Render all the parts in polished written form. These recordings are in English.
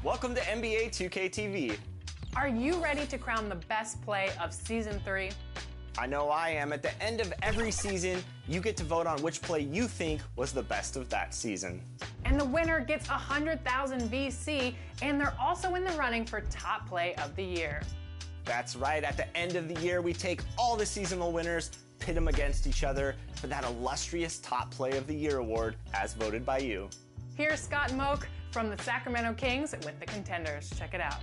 Welcome to NBA 2K TV. Are you ready to crown the best play of Season 3? I know I am. At the end of every season, you get to vote on which play you think was the best of that season. And the winner gets 100,000 VC, and they're also in the running for Top Play of the Year. That's right. At the end of the year, we take all the seasonal winners, pit them against each other for that illustrious Top Play of the Year award, as voted by you. Here's Scott Moak from the Sacramento Kings with the contenders. Check it out.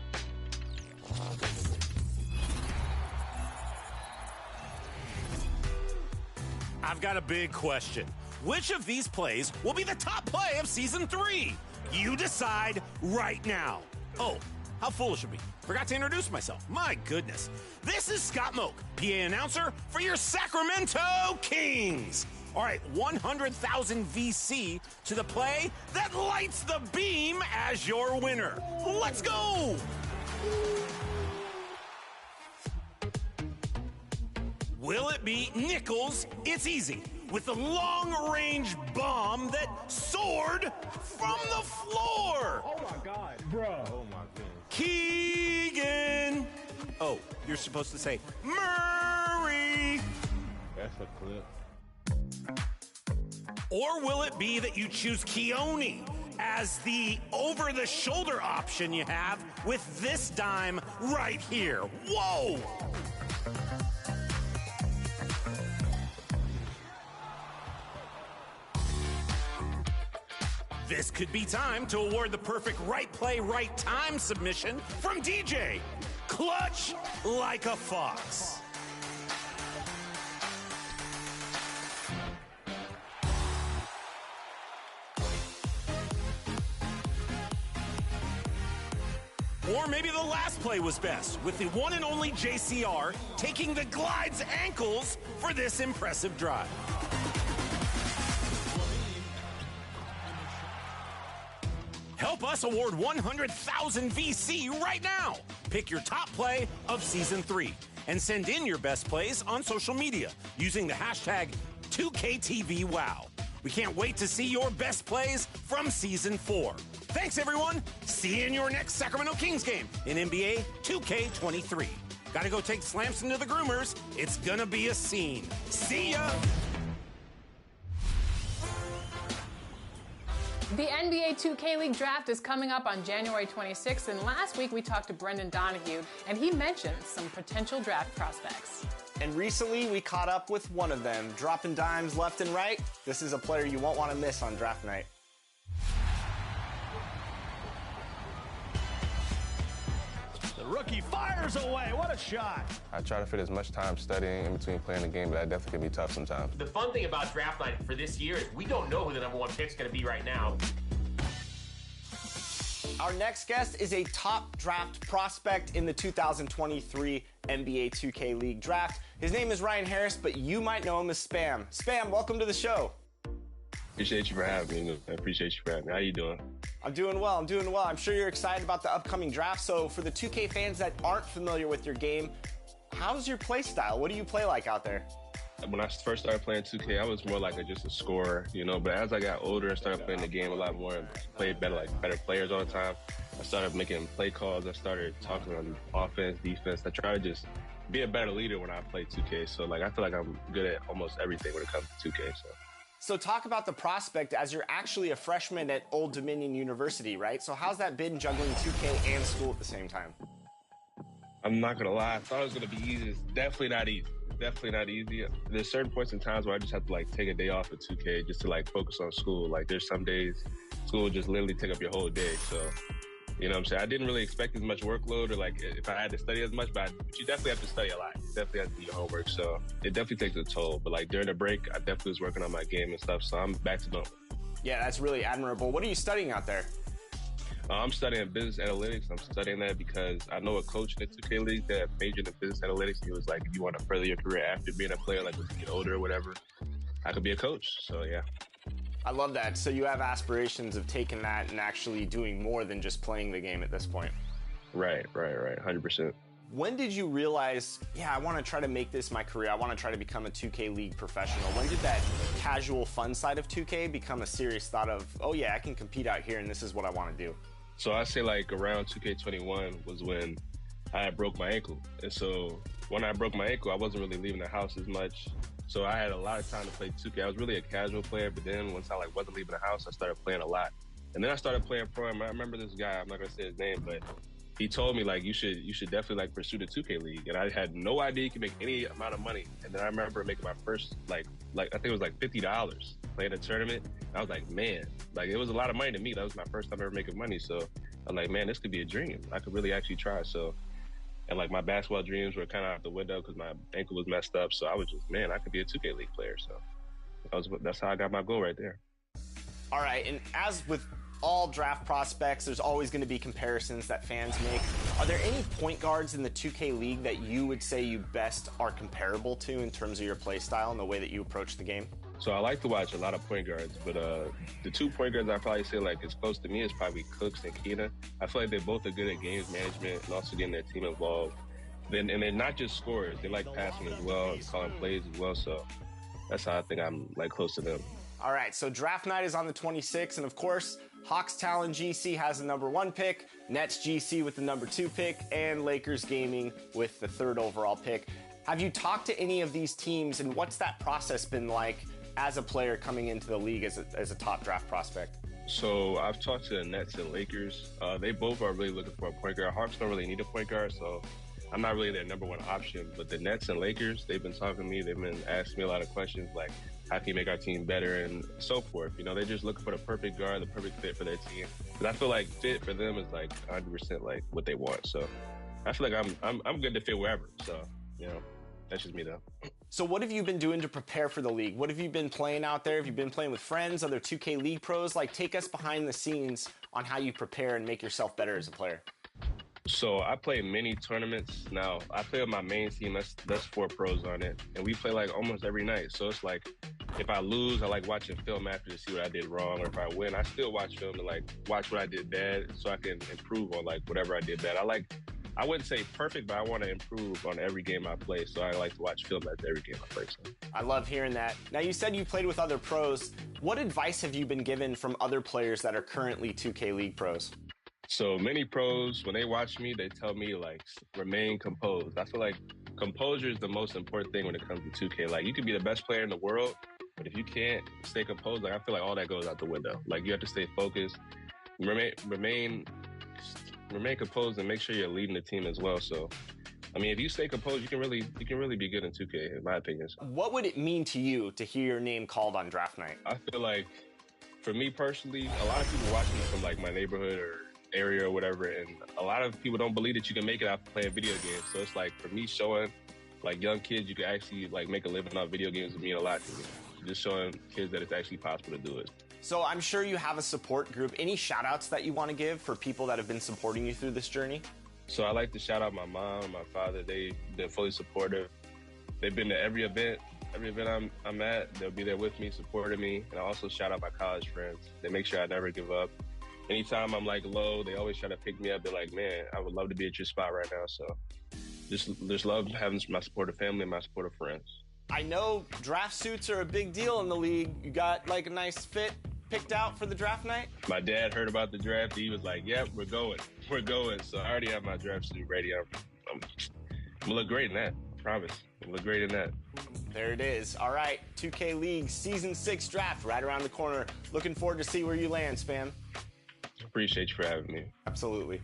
I've got a big question. Which of these plays will be the top play of Season 3? You decide right now. Oh, how foolish of me. Forgot to introduce myself. My goodness. This is Scott Moak, PA announcer for your Sacramento Kings. All right, 100,000 VC to the play that lights the beam as your winner. Let's go! Will it be Nichols? It's easy. With the long-range bomb that soared from the floor. Oh, my God, bro. Oh, my God. Keegan. Oh, you're supposed to say Murray. That's a clip. Or will it be that you choose Keone as the over-the-shoulder option you have with this dime right here? Whoa! This could be time to award the perfect right play, right time submission from DJ. Clutch like a fox. Or maybe the last play was best, with the one and only JCR taking the glide's ankles for this impressive drive. Help us award 100,000 VC right now. Pick your top play of Season 3 and send in your best plays on social media using the hashtag 2KTVWow. We can't wait to see your best plays from Season 4. Thanks, everyone. See you in your next Sacramento Kings game in NBA 2K23. Gotta go take Slamson to the groomers. It's gonna be a scene. See ya! The NBA 2K League draft is coming up on January 26th, and last week we talked to Brendan Donahue, and he mentioned some potential draft prospects. And recently, we caught up with one of them, dropping dimes left and right. This is a player you won't want to miss on draft night. The rookie fires away. What a shot. I try to fit as much time studying in between playing the game, but that definitely can be tough sometimes. The fun thing about draft night for this year is we don't know who the #1 pick is going to be right now. Our next guest is a top draft prospect in the 2023 NBA 2K League draft. His name is Ryan Harris, but you might know him as Spam. Spam, welcome to the show. Appreciate you for having me. I appreciate you for having me. How you doing? I'm doing well. I'm sure you're excited about the upcoming draft. So for the 2K fans that aren't familiar with your game, how's your play style? What do you play like out there? When I first started playing 2K, I was more like just a scorer, but as I got older and started playing the game a lot more and played better players all the time, I started making play calls. I started talking on offense, defense. I try to just be a better leader when I play 2K. So I feel like I'm good at almost everything when it comes to 2K. So talk about the prospect as you're actually a freshman at Old Dominion University, right? So how's that been juggling 2K and school at the same time? I'm not gonna lie. I thought it was gonna be easy. It's definitely not easy. Definitely not easy. There's certain points in times where I just have to like take a day off at 2K just to like focus on school. Like there's some days school will just literally take up your whole day. So, you know what I'm saying? I didn't really expect as much workload or like if I had to study as much, but you definitely have to study a lot. You definitely have to do your homework. So it definitely takes a toll. But like during the break, I definitely was working on my game and stuff. So I'm back to normal. Yeah, that's really admirable. What are you studying out there? I'm studying business analytics. I'm studying that because I know a coach in the 2K League that majored in business analytics. He was like, if you want to further your career after being a player, like when you get older or whatever, I could be a coach. So, yeah. I love that. So you have aspirations of taking that and actually doing more than just playing the game at this point. Right. 100%. When did you realize, yeah, I want to try to make this my career. I want to try to become a 2K League professional. When did that casual fun side of 2K become a serious thought of, oh, yeah, I can compete out here and this is what I want to do? So I say like around 2K21 was when I broke my ankle. And so when I broke my ankle, I wasn't really leaving the house as much. So I had a lot of time to play 2K. I was really a casual player, but then once I like wasn't leaving the house, I started playing a lot. And then I started playing pro. And I remember this guy, I'm not gonna say his name, but he told me like you should definitely like pursue the 2K League. And I had no idea you could make any amount of money. And then I remember making my first like I think it was like $50 playing a tournament. And I was like, man, like it was a lot of money to me. That was my first time ever making money. So I'm like, man, this could be a dream. I could really actually try. So, and like my basketball dreams were kind of out the window because my ankle was messed up. So I was just, man, I could be a 2K League player. So that's how I got my goal right there. All right, and as with all draft prospects, there's always going to be comparisons that fans make. Are there any point guards in the 2K League that you would say you best are comparable to in terms of your play style and the way that you approach the game? So I like to watch a lot of point guards, but the 2 point guards I probably say like is close to me is probably Cooks and Keena. I feel like they both are good at games management and also getting their team involved. And they're not just scorers; they like passing as well and calling plays as well. So that's how I think I'm like close to them. All right, so draft night is on the 26th, and of course, Hawks Talon GC has the number 1 pick, Nets GC with the number 2 pick, and Lakers Gaming with the 3rd overall pick. Have you talked to any of these teams, and what's that process been like as a player coming into the league as a top draft prospect? So I've talked to the Nets and Lakers. They both are really looking for a point guard. Hawks don't really need a point guard, so I'm not really their number 1 option. But the Nets and Lakers, they've been talking to me. They've been asking me a lot of questions like, how can you make our team better and so forth? You know, they're just looking for the perfect guard, the perfect fit for their team. Because I feel like fit for them is like 100% like what they want. So I feel like I'm good to fit wherever. So, you know, that's just me though. So what have you been doing to prepare for the league? What have you been playing out there? Have you been playing with friends, other 2K League pros? Like, take us behind the scenes on how you prepare and make yourself better as a player. So I play many tournaments. Now, I play with my main team. That's 4 pros on it. And we play like almost every night. So it's like, if I lose, I like watching film after to see what I did wrong. Or if I win, I still watch film to like watch what I did bad so I can improve on like whatever I did bad. I wouldn't say perfect, but I want to improve on every game I play. So I like to watch film after every game I play. So. I love hearing that. Now, you said you played with other pros. What advice have you been given from other players that are currently 2K League pros? So many pros, when they watch me, they tell me like, remain composed. I feel like composure is the most important thing when it comes to 2K. Like, you can be the best player in the world, but if you can't stay composed, like I feel like all that goes out the window. Like, you have to stay focused, remain composed, and make sure you're leading the team as well. So, I mean, if you stay composed, you can really be good in 2K, in my opinion. What would it mean to you to hear your name called on draft night? I feel like, for me personally, a lot of people watching from like my neighborhood or area or whatever, and a lot of people don't believe that you can make it after playing video games. So it's like, for me, showing like young kids you can actually like make a living off video games would mean a lot to me. Just showing kids that it's actually possible to do it. So I'm sure you have a support group. Any shout outs that you want to give for people that have been supporting you through this journey? So I like to shout out my mom and my father. They've been fully supportive. They've been to every event I'm at. They'll be there with me, supporting me. And I also shout out my college friends. They make sure I never give up. Anytime I'm like low, they always try to pick me up. They're like, man, I would love to be at your spot right now. So just love having my supportive family and my supportive friends. I know draft suits are a big deal in the league. You got like a nice fit picked out for the draft night? My dad heard about the draft. He was like, yep, we're going. So I already have my draft suit ready. I'm gonna look great in that. I promise. I'm gonna look great in that. There it is. All right, 2K League Season 6 draft right around the corner. Looking forward to see where you land, Spam. Appreciate you for having me. Absolutely.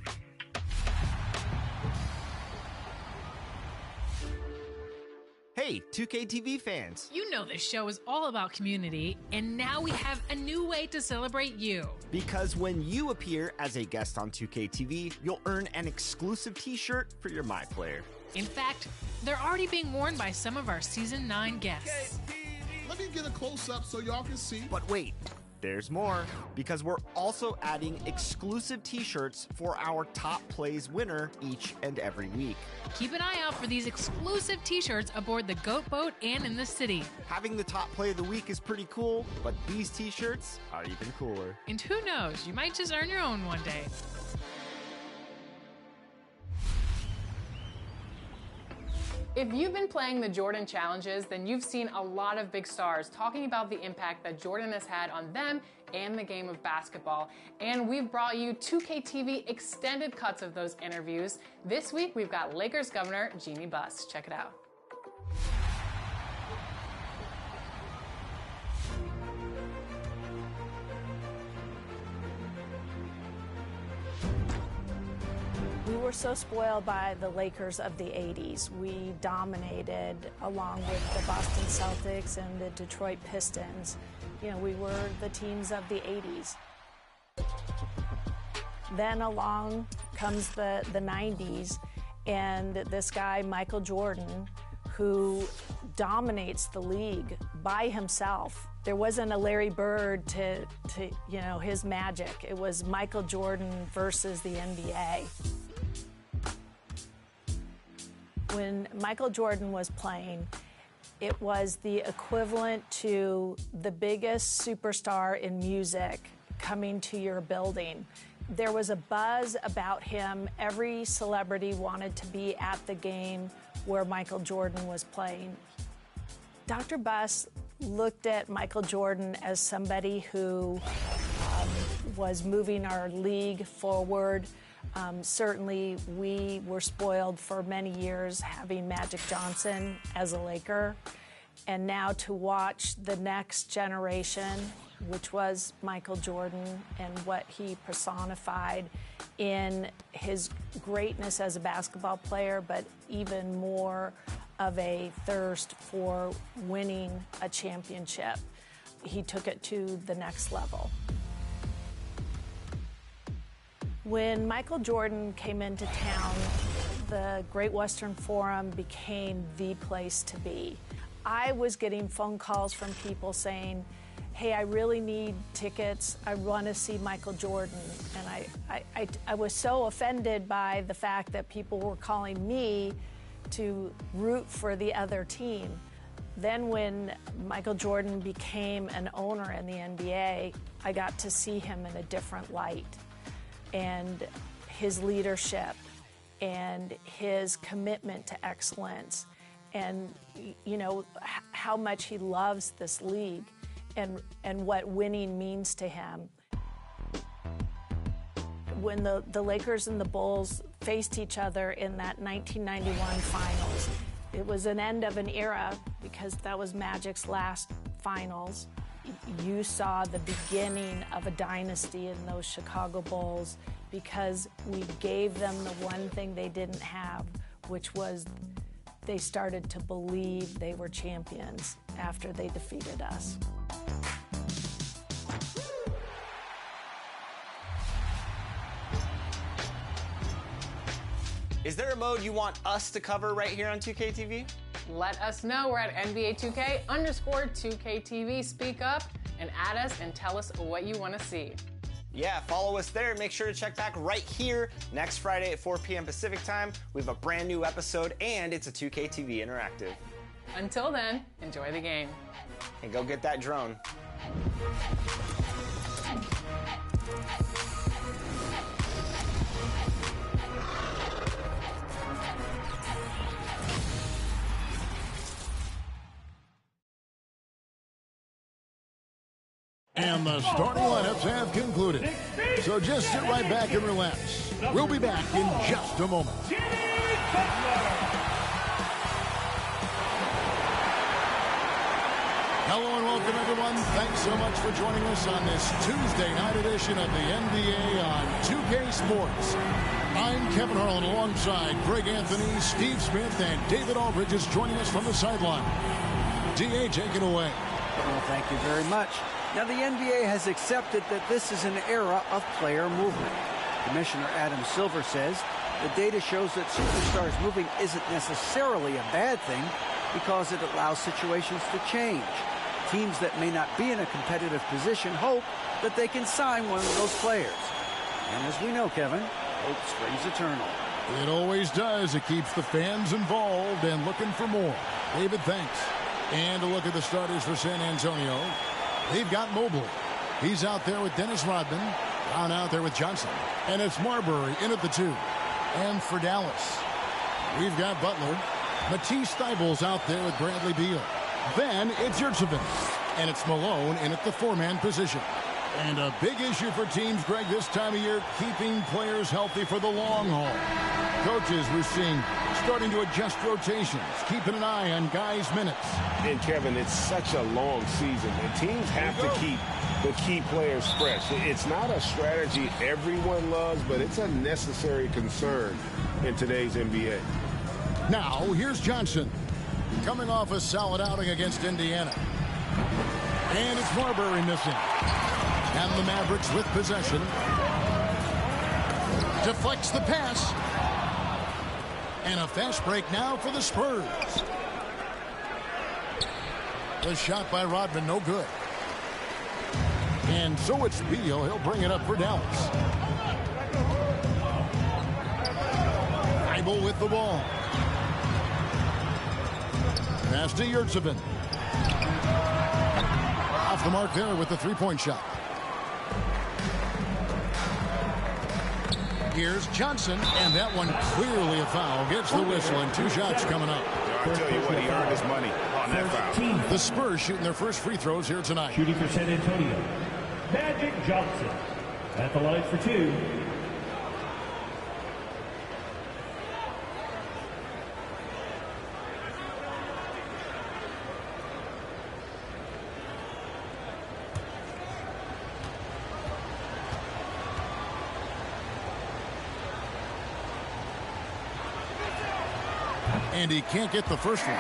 Hey, 2K TV fans. You know this show is all about community, and now we have a new way to celebrate you. Because when you appear as a guest on 2K TV, you'll earn an exclusive t-shirt for your My Player. In fact, they're already being worn by some of our Season 9 guests. Let me get a close-up so y'all can see. But wait, there's more. Because we're also adding exclusive t-shirts for our top plays winner each and every week. Keep an eye out for these exclusive t-shirts aboard the Goat Boat and in the city. Having the top play of the week is pretty cool, but these t-shirts are even cooler. And who knows, you might just earn your own one day. If you've been playing the Jordan Challenges, then you've seen a lot of big stars talking about the impact that Jordan has had on them and the game of basketball. And we've brought you 2K TV extended cuts of those interviews. This week, we've got Lakers Governor Jimmy Buss. Check it out. We were so spoiled by the Lakers of the 80s. We dominated along with the Boston Celtics and the Detroit Pistons. You know, we were the teams of the 80s. Then along comes the 90s and this guy, Michael Jordan, who dominates the league by himself. There wasn't a Larry Bird to his magic. It was Michael Jordan versus the NBA. When Michael Jordan was playing, it was the equivalent to the biggest superstar in music coming to your building. There was a buzz about him. Every celebrity wanted to be at the game where Michael Jordan was playing. Dr. Buss looked at Michael Jordan as somebody who was moving our league forward. Certainly, we were spoiled for many years having Magic Johnson as a Laker. And now to watch the next generation, which was Michael Jordan and what he personified in his greatness as a basketball player, but even more of a thirst for winning a championship. He took it to the next level. When Michael Jordan came into town, the Great Western Forum became the place to be. I was getting phone calls from people saying, hey, I really need tickets. I want to see Michael Jordan. And I was so offended by the fact that people were calling me to root for the other team. Then when Michael Jordan became an owner in the NBA, I got to see him in a different light. And his leadership and his commitment to excellence and, you know, how much he loves this league and what winning means to him. When the Lakers and the Bulls faced each other in that 1991 finals, it was an end of an era because that was Magic's last finals. You saw the beginning of a dynasty in those Chicago Bulls because we gave them the one thing they didn't have, which was they started to believe they were champions after they defeated us. Is there a mode you want us to cover right here on 2K TV? Let us know. We're at NBA 2K_2K TV. Speak up and add us and tell us what you want to see. Yeah, follow us there. Make sure to check back right here next Friday at 4 p.m. Pacific time. We have a brand new episode and it's a 2K TV interactive. Until then, enjoy the game. And go get that drone. And the starting lineups have concluded. So just sit right back and relax. We'll be back in just a moment. Hello and welcome, everyone. Thanks so much for joining us on this Tuesday night edition of the NBA on 2K Sports. I'm Kevin Harlan alongside Greg Anthony, Steve Smith, and David Aldridge is joining us from the sideline. D.A., take it away. Well, thank you very much. Now, the NBA has accepted that this is an era of player movement. Commissioner Adam Silver says the data shows that superstars moving isn't necessarily a bad thing because it allows situations to change. Teams that may not be in a competitive position hope that they can sign one of those players. And as we know, Kevin, hope springs eternal. It always does. It keeps the fans involved and looking for more. David, thanks. And a look at the starters for San Antonio. They've got Mobley. He's out there with Dennis Rodman. Brown out there with Johnson. And it's Marbury in at the 2. And for Dallas, we've got Butler. Matisse Thybulle's out there with Bradley Beal. Then it's Yr3. And it's Malone in at the 4-man position. And a big issue for teams, Greg, this time of year, keeping players healthy for the long haul. Coaches, we're seeing, starting to adjust rotations, keeping an eye on guys' minutes. And, Kevin, it's such a long season, and teams have to keep the key players fresh. It's not a strategy everyone loves, but it's a necessary concern in today's NBA. Now, here's Johnson, coming off a solid outing against Indiana. And it's Marbury missing. And the Mavericks with possession. Deflects the pass. And a fast break now for the Spurs. The shot by Rodman, no good. And so it's Beal. He'll bring it up for Dallas. Thybulle with the ball. Pass to Yr3. Off the mark there with the three-point shot. Here's Johnson, and that one clearly a foul. Gets the whistle, and 2 shots coming up. I'll tell you what, he earned his money on that foul. The Spurs shooting their first free throws here tonight. Shooting for San Antonio, Magic Johnson. At the line for 2. And he can't get the first one.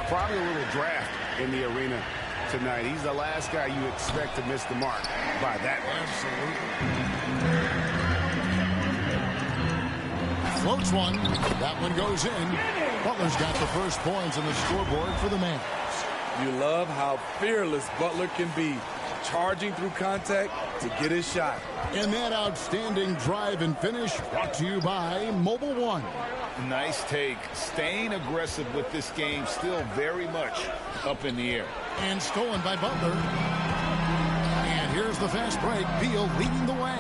Probably a little draft in the arena tonight. He's the last guy you expect to miss the mark by that Absolutely. Floats one. That one goes in. Butler's got the first points on the scoreboard for the Mavs. You love how fearless Butler can be, charging through contact to get his shot. And that outstanding drive and finish brought to you by Mobile One. Nice take. Staying aggressive with this game, still very much up in the air. And stolen by Butler. And here's the fast break. Beal leading the way.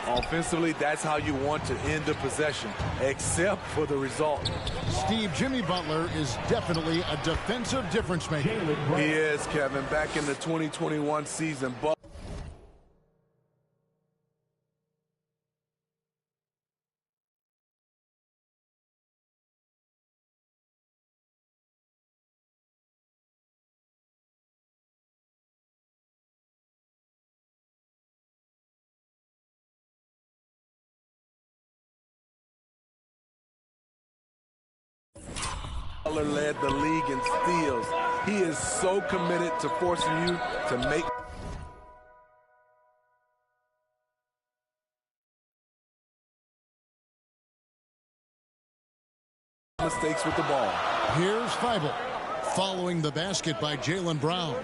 Offensively, that's how you want to end the possession, except for the result. Steve Jimmy Butler is definitely a defensive difference maker. He is, Kevin. Back in the 2021 season, Butler led the league in steals. He is so committed to forcing you to make mistakes with the ball. Here's Thybulle following the basket by Jaylen Brown.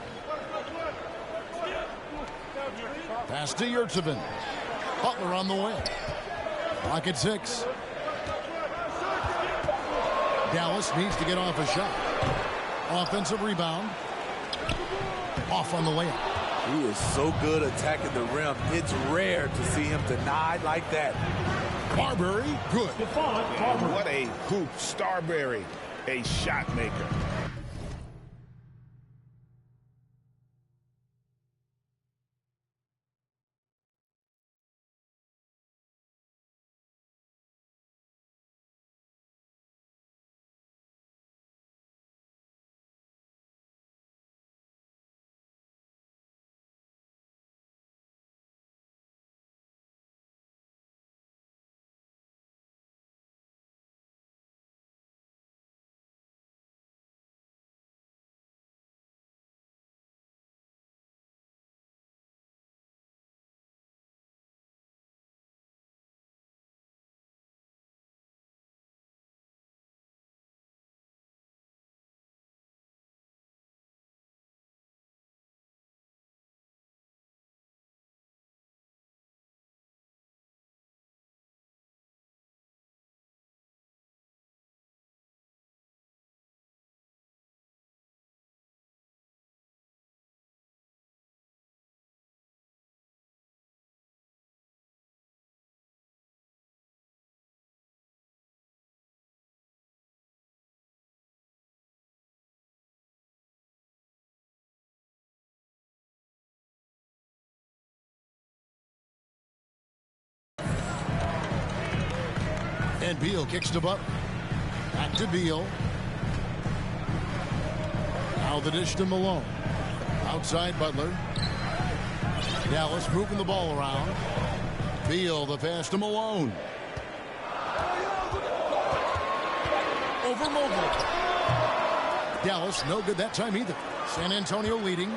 Pass to Yr3. Butler on the way. Clock at 6. Dallas needs to get off a shot. Offensive rebound. Off on the layup. He is so good attacking the rim. It's rare to see him denied like that. Marbury, good. What a hoop. Starbury, a shot maker. And Beal kicks to Butler. Back to Beal. Now the dish to Malone. Outside Butler. Dallas moving the ball around. Beal, the pass to Malone. Over Mobley. Dallas no good that time either. San Antonio leading.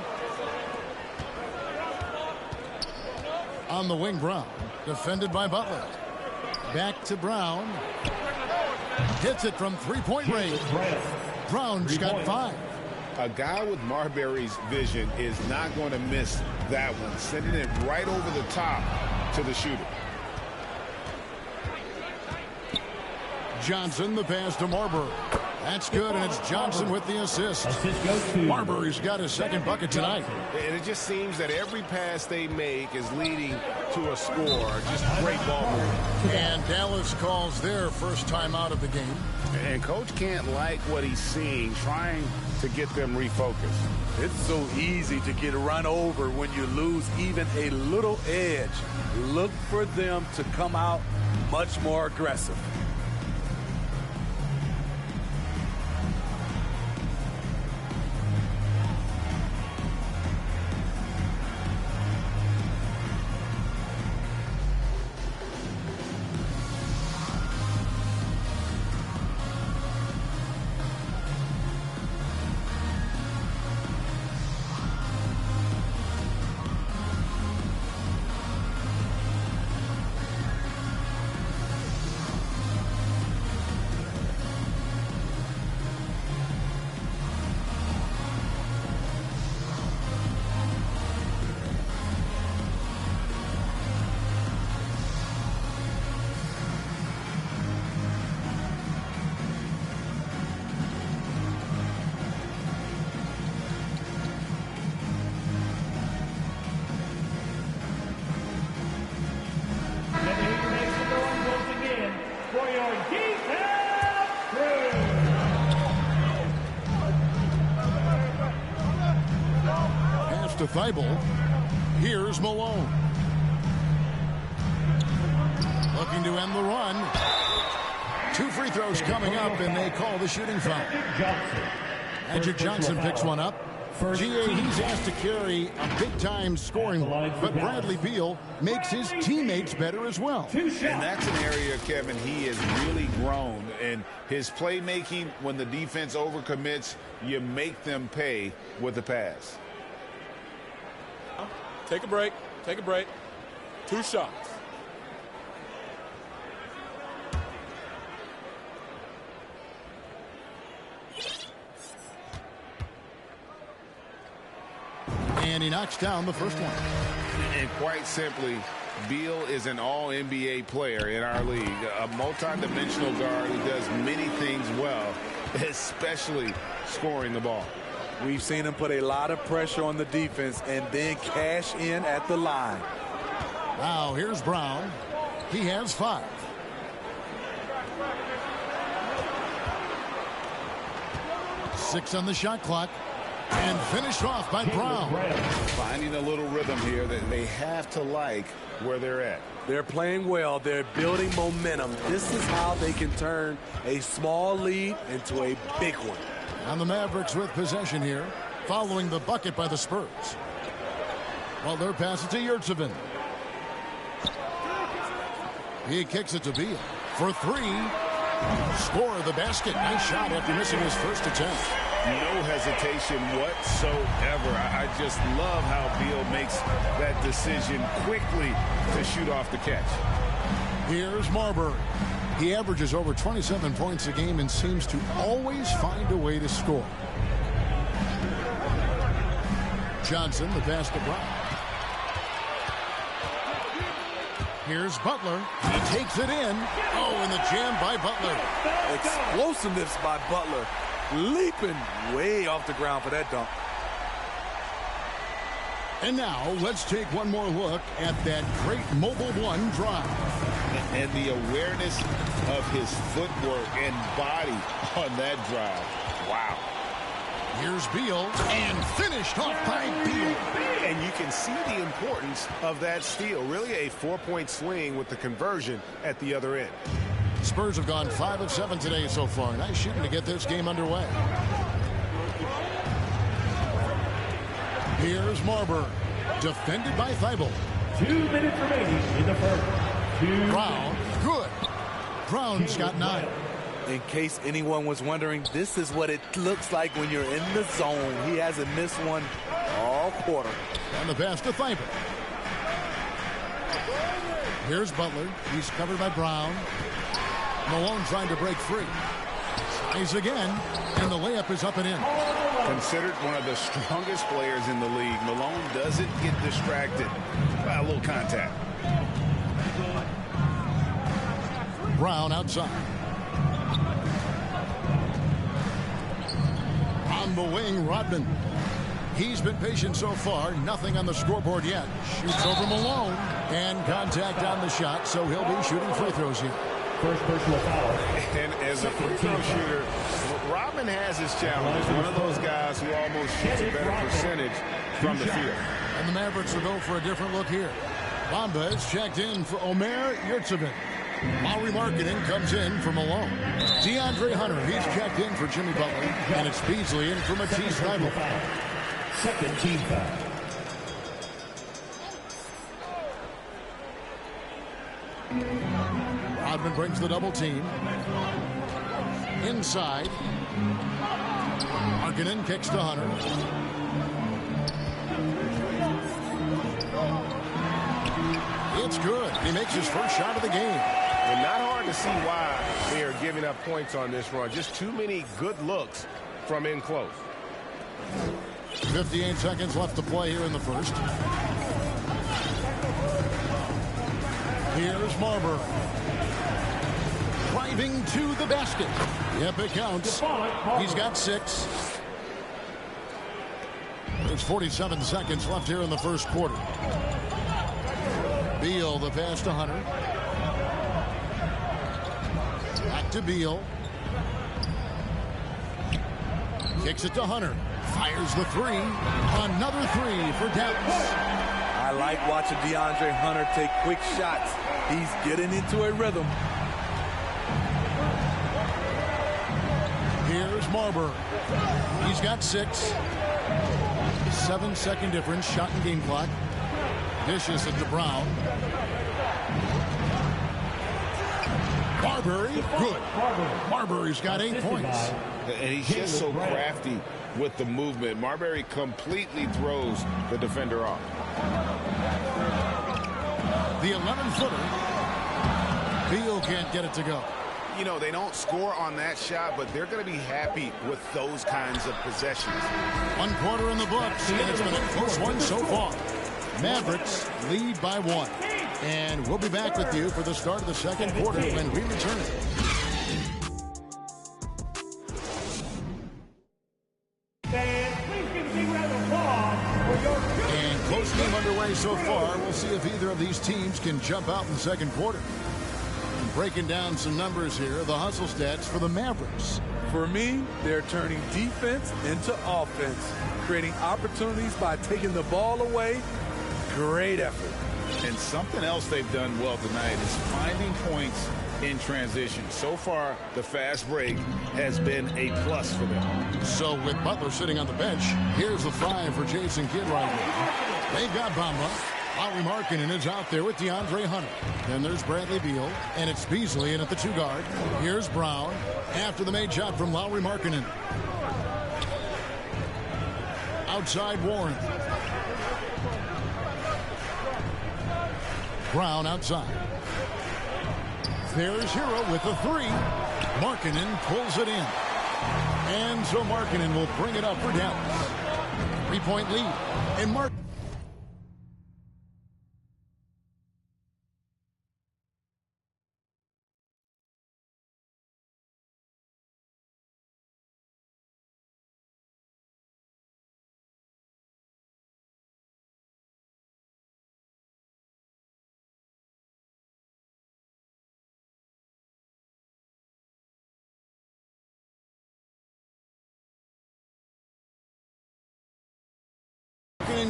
On the wing, Brown. Defended by Butler. Back to Brown. Hits it from three-point range. Brown's got 5. A guy with Marbury's vision is not going to miss that one. Sending it right over the top to the shooter. Johnson, the pass to Marbury. That's good, and it's Johnson with the assist. Marbury's got his second bucket tonight. And it just seems that every pass they make is leading to a score. Just great ball movement. And Dallas calls their first time out of the game. And Coach can't like what he's seeing, trying to get them refocused. It's so easy to get run over when you lose even a little edge. Look for them to come out much more aggressive. To Thibault. Here's Malone. Looking to end the run. 2 free throws coming up, and they call the shooting foul. Magic Johnson picks one up. GA, he's asked to carry a big-time scoring load, but Bradley Beal makes his teammates better as well. And that's an area, Kevin, he has really grown. And his playmaking, when the defense overcommits, you make them pay with the pass. Take a break. Take a break. 2 shots. And he knocks down the first one. And quite simply, Beal is an all-NBA player in our league. A multi-dimensional guard who does many things well, especially scoring the ball. We've seen him put a lot of pressure on the defense and then cash in at the line. Now here's Brown. He has 5. Six on the shot clock. And finished off by Brown. Finding a little rhythm here that they have to like where they're at. They're playing well. They're building momentum. This is how they can turn a small lead into a big one. And the Mavericks with possession here, following the bucket by the Spurs. Butler passes to Yr3. He kicks it to Beal for 3. Score the basket. Nice shot after missing his first attempt. No hesitation whatsoever. I just love how Beal makes that decision quickly to shoot off the catch. Here's Marbury. He averages over 27 points a game and seems to always find a way to score. Johnson, the pass to Brown. Here's Butler. He takes it in. Oh, and the jam by Butler. Explosiveness by Butler. Leaping way off the ground for that dunk. And now let's take one more look at that great Mobile One drive. And the awareness of his footwork and body on that drive. Wow. Here's Beal, and finished off by Beal. And you can see the importance of that steal. Really a 4-point swing with the conversion at the other end. Spurs have gone 5 of 7 today so far. Nice shooting to get this game underway. Here's Marbury, defended by Thibault. 2 minutes remaining in the first. Brown, good. Brown's got 9. In case anyone was wondering, this is what it looks like when you're in the zone. He hasn't missed one all quarter. And the pass to Thibault. Here's Butler. He's covered by Brown. Malone trying to break free. Tries again, and the layup is up and in. Considered one of the strongest players in the league, Malone doesn't get distracted by a little contact. Brown outside. On the wing, Rodman. He's been patient so far. Nothing on the scoreboard yet. Shoots over Malone. And contact on the shot, so he'll be shooting free throws here. First personal foul. And as a free throw shooter, Rodman has his challenges. One of those guys who almost shoots a better percentage from the field. And the Mavericks will go for a different look here. Bamba is checked in for Yr3. Lowry Marketing comes in for Malone. DeAndre Hunter, he's checked in for Jimmy Butler. And it's Beasley in for Matisse Thybulle. Second team foul. Rodman brings the double team. Inside. Markkanen kicks to Hunter. It's good. He makes his first shot of the game. And not hard to see why they are giving up points on this run. Just too many good looks from in close. 58 seconds left to play here in the first. Here's Marbury. Driving to the basket. Yep, it counts. He's got 6. There's 47 seconds left here in the first quarter. Beal, the pass to Hunter. Back to Beal. Kicks it to Hunter. Fires the 3. Another 3 for Dallas. I like watching DeAndre Hunter take quick shots. He's getting into a rhythm. Here's Marbury. He's got 6. 7-second difference. Shot and game clock. Dishes it to Brown. Marbury, good. Marbury's got 8 points. And he's just so crafty with the movement. Marbury completely throws the defender off. The 11-footer. Beal can't get it to go. You know, they don't score on that shot, but they're going to be happy with those kinds of possessions. 1 quarter in the books, and it's been a close one so far. Mavericks lead by 1. And we'll be back with you for the start of the second quarter when we return. And close game underway so far. We'll see if either of these teams can jump out in the second quarter. And breaking down some numbers here, the hustle stats for the Mavericks. For me, they're turning defense into offense, creating opportunities by taking the ball away. Great effort. And something else they've done well tonight is finding points in transition. So far, the fast break has been a plus for them. So with Butler sitting on the bench, here's the 5 for Jason Kidd right here. They've got Bamba. Lowry Markkanen is out there with DeAndre Hunter. Then there's Bradley Beal, and it's Beasley in at the 2 guard. Here's Brown after the made shot from Lowry Markkanen. Outside Warren. Brown outside. There's Hero with the 3. Markkanen pulls it in. And so Markkanen will bring it up for Dallas. 3-point lead. And Mark.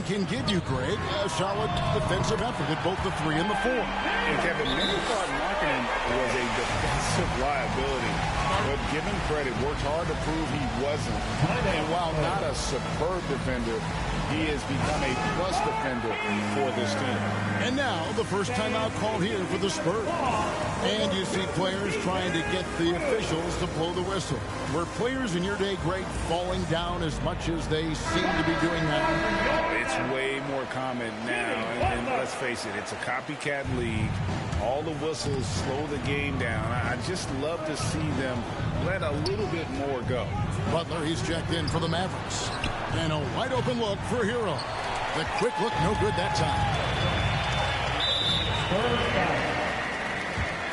Can give you, Greg, a solid defensive effort at both the 3 and the 4. And Kevin, many thought Markkanen was a defensive credit, worked hard to prove he wasn't. And while not a superb defender, he has become a plus defender for this team. And now the first timeout called here for the Spurs. And you see players trying to get the officials to blow the whistle. Were players in your day great falling down as much as they seem to be doing now? It's way more common now. And let's face it, it's a copycat league. All the whistles slow the game down. I just love to see them let a little bit more go. Butler, he's checked in for the Mavericks. And a wide open look for Hero. The quick look, no good that time.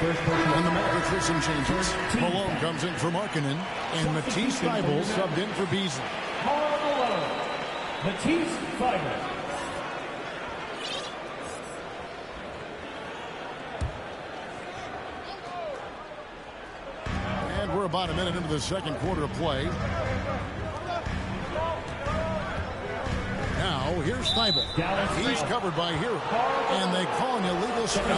And the Mavericks with some changes. Malone comes in for Markkanen. And Matisse Thybulle subbed in for Beasley. Matisse Thybulle. And we're about a minute into the second quarter of play. Now, here's Thybulle. He's covered by Hero. And they call an illegal screen.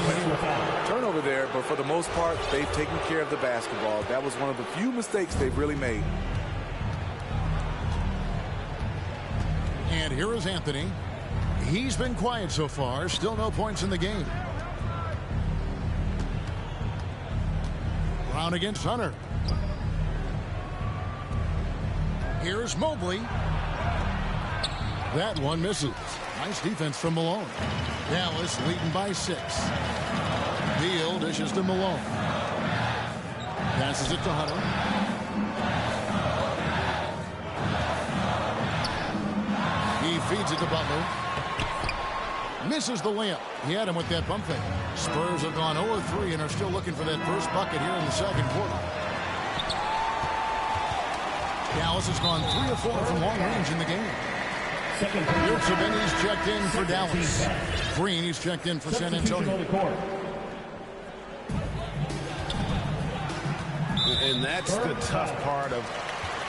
Turnover there, but for the most part, they've taken care of the basketball. That was one of the few mistakes they've really made. And here is Anthony. He's been quiet so far. Still no points in the game. Brown against Hunter. Here's Mobley. That one misses. Nice defense from Malone. Dallas leading by 6. Beal dishes to Malone. Passes it to Hunter. He feeds it to Butler. Misses the layup. He had him with that pump fake. Spurs have gone 0-3 and are still looking for that first bucket here in the second quarter. Dallas has gone 3 of 4 from long range in the game. Wilt he's checked in for Dallas. Green, he's checked in for San Antonio. And that's the tough part of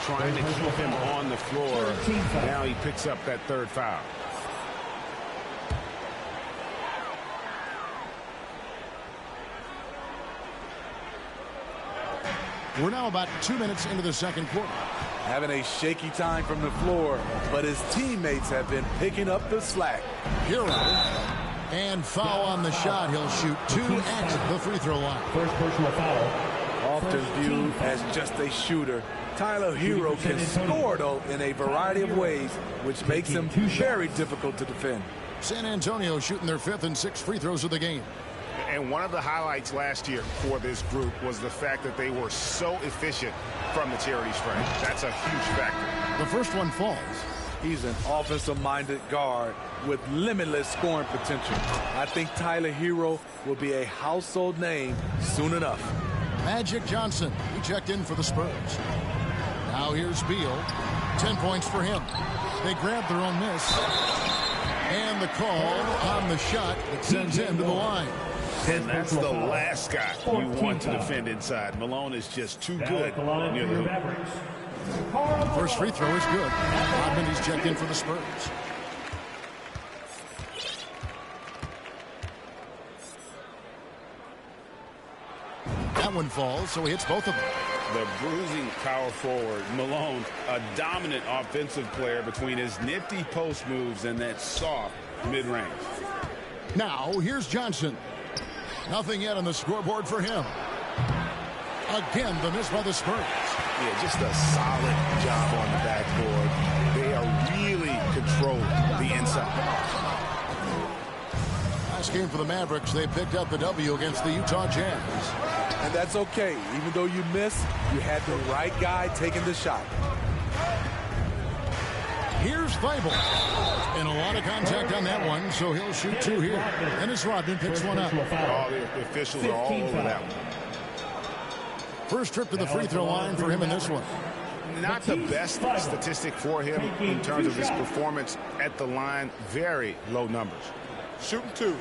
trying to keep him on the floor. Now he picks up that third foul. We're now about 2 minutes into the second quarter. Having a shaky time from the floor, but his teammates have been picking up the slack. Hero. And foul on the shot. He'll shoot 2 at the free throw line. First personal foul. Often viewed as just a shooter, Tyler Hero can score, though, in a variety of ways, which makes him very difficult to defend. San Antonio shooting their 5th and 6th free throws of the game. And one of the highlights last year for this group was the fact that they were so efficient from the charity stripe. That's a huge factor. The first one falls. He's an offensive-minded guard with limitless scoring potential. I think Tyler Hero will be a household name soon enough. Magic Johnson, he checked in for the Spurs. Now here's Beal. 10 points for him. They grab their own miss. And the call on the shot that sends him to the line. And that's the last guy you want to defend inside. Malone is just too good near the hoop. First free throw is good. Rodman, he's checked in for the Spurs. That one falls, so he hits both of them. The bruising power forward, Malone, a dominant offensive player between his nifty post moves and that soft mid-range. Now, here's Johnson. Nothing yet on the scoreboard for him. Again, the miss by the Spurs. Yeah, just a solid job on the backboard. They are really controlling the inside. Last game for the Mavericks, they picked up the W against the Utah Jazz. And that's okay. Even though you miss, you had the right guy taking the shot. Here's Thybulle. And a lot of contact on that one, so he'll shoot 2 here. Dennis Rodman picks one up. All the officials are all over that one. First trip to the free throw line for him in this one. Not the best statistic for him in terms of his performance at the line. Very low numbers. Shooting 2.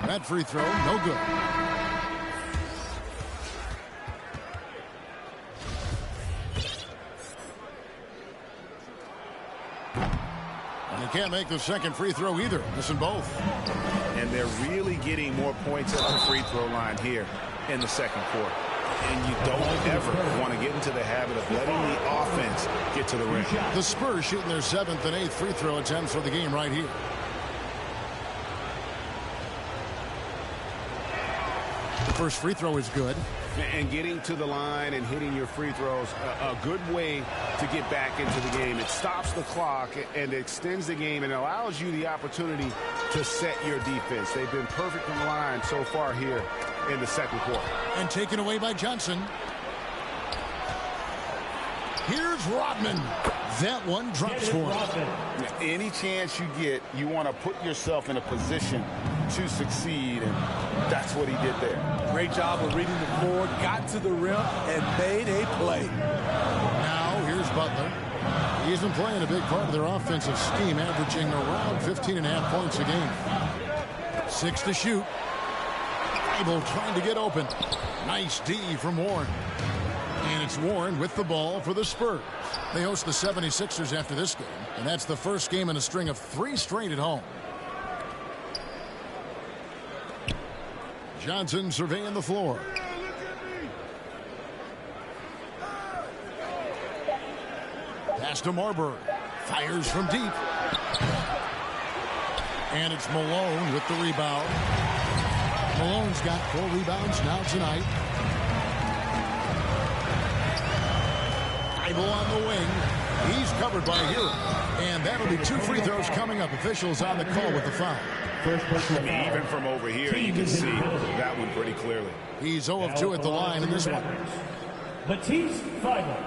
That free throw, no good. And he can't make the second free throw either. Missing both. And they're really getting more points at the free throw line here in the second quarter. And you don't ever want to get into the habit of letting the offense get to the rim. The Spurs shooting their 7th and 8th free throw attempts for the game right here. The first free throw is good. And getting to the line and hitting your free throws, a good way to get back into the game. It stops the clock and extends the game and allows you the opportunity to set your defense. They've been perfect from the line so far here in the second quarter. And taken away by Johnson. Here's Rodman. That one drops for him. Any chance you get, you want to put yourself in a position to succeed, and that's what he did there. Great job of reading the floor, got to the rim, and made a play. Now here's Butler. He's been playing a big part of their offensive scheme, averaging around 15.5 points a game. 6 to shoot. Bible trying to get open. Nice D from Warren. And it's Warren with the ball for the Spurs. They host the 76ers after this game, and that's the first game in a string of 3 straight at home. Johnson surveying the floor. Pass to Marbury. Fires from deep. And it's Malone with the rebound. Malone's got 4 rebounds now tonight. Bible on the wing. He's covered by Hero. And that'll be 2 free throws coming up. Officials on the call with the foul. Even from over here, you can see that one pretty clearly. He's 0 of 2 at the line in this one. Matisse Thybulle,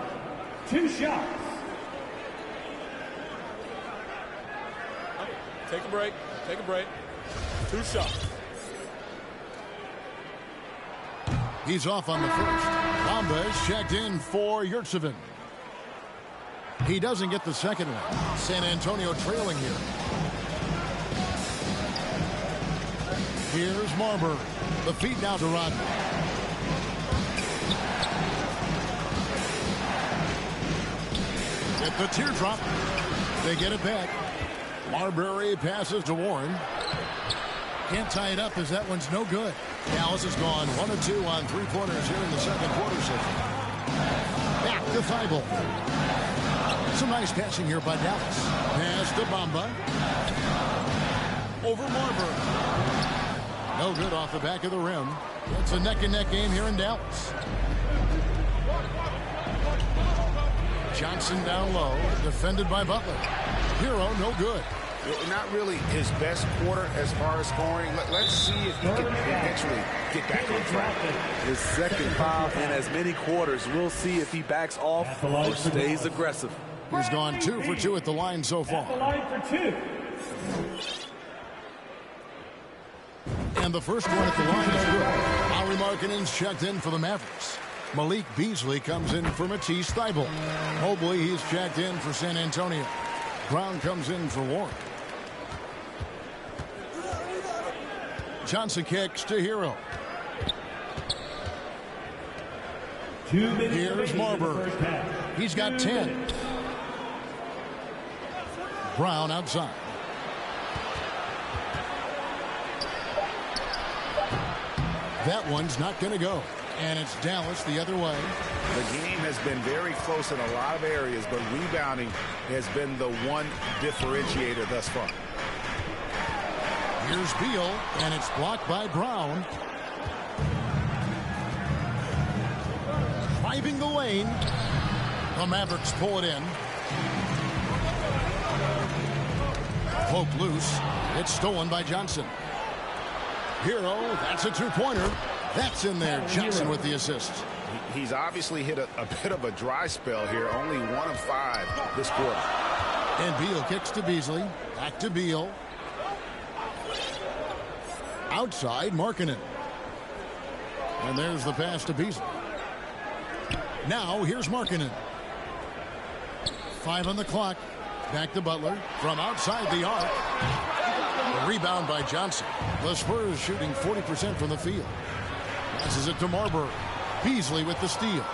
2 shots. Take a break. Take a break. 2 shots. He's off on the first. Bamba is checked in for Yr3. He doesn't get the second one. San Antonio trailing here. Here's Marbury. The feed now to Rodman. Get the teardrop. They get it back. Marbury passes to Warren. Can't tie it up as that one's no good. Dallas has gone 1 of 2 on 3-pointers here in the second quarter session. Back to Thybulle. Some nice passing here by Dallas. Pass to Bamba. Over Marbury. No good off the back of the rim. It's a neck-and-neck game here in Dallas. Johnson down low, defended by Butler. Hero, no good. Not really his best quarter as far as scoring. Let's see if he can eventually get back on track. His second foul in as many quarters. We'll see if he backs off or stays aggressive. He's gone 2 for 2 at the line so far. At the line for 2. And the first one at the line is good. Lauri Markkanen's checked in for the Mavericks. Malik Beasley comes in for Matisse Thybulle. Mobley, he's checked in for San Antonio. Brown comes in for Warren. Johnson kicks to Hero. Here's Marbury. He's got 10. Brown outside. That one's not going to go. And it's Dallas the other way. The game has been very close in a lot of areas, but rebounding has been the one differentiator thus far. Here's Beal, and it's blocked by Brown. Driving the lane. The Mavericks pull it in. Poke loose. It's stolen by Johnson. Hero, that's a 2-pointer. That's in there. Johnson with the assist. He's obviously hit a bit of a dry spell here. Only 1 of 5 this quarter. And Beal kicks to Beasley. Back to Beal. Outside, Markkanen. And there's the pass to Beasley. Now, here's Markkanen. 5 on the clock. Back to Butler. From outside the arc. A rebound by Johnson. The Spurs shooting 40% from the field. Passes it to Marbury. Beasley with the steal.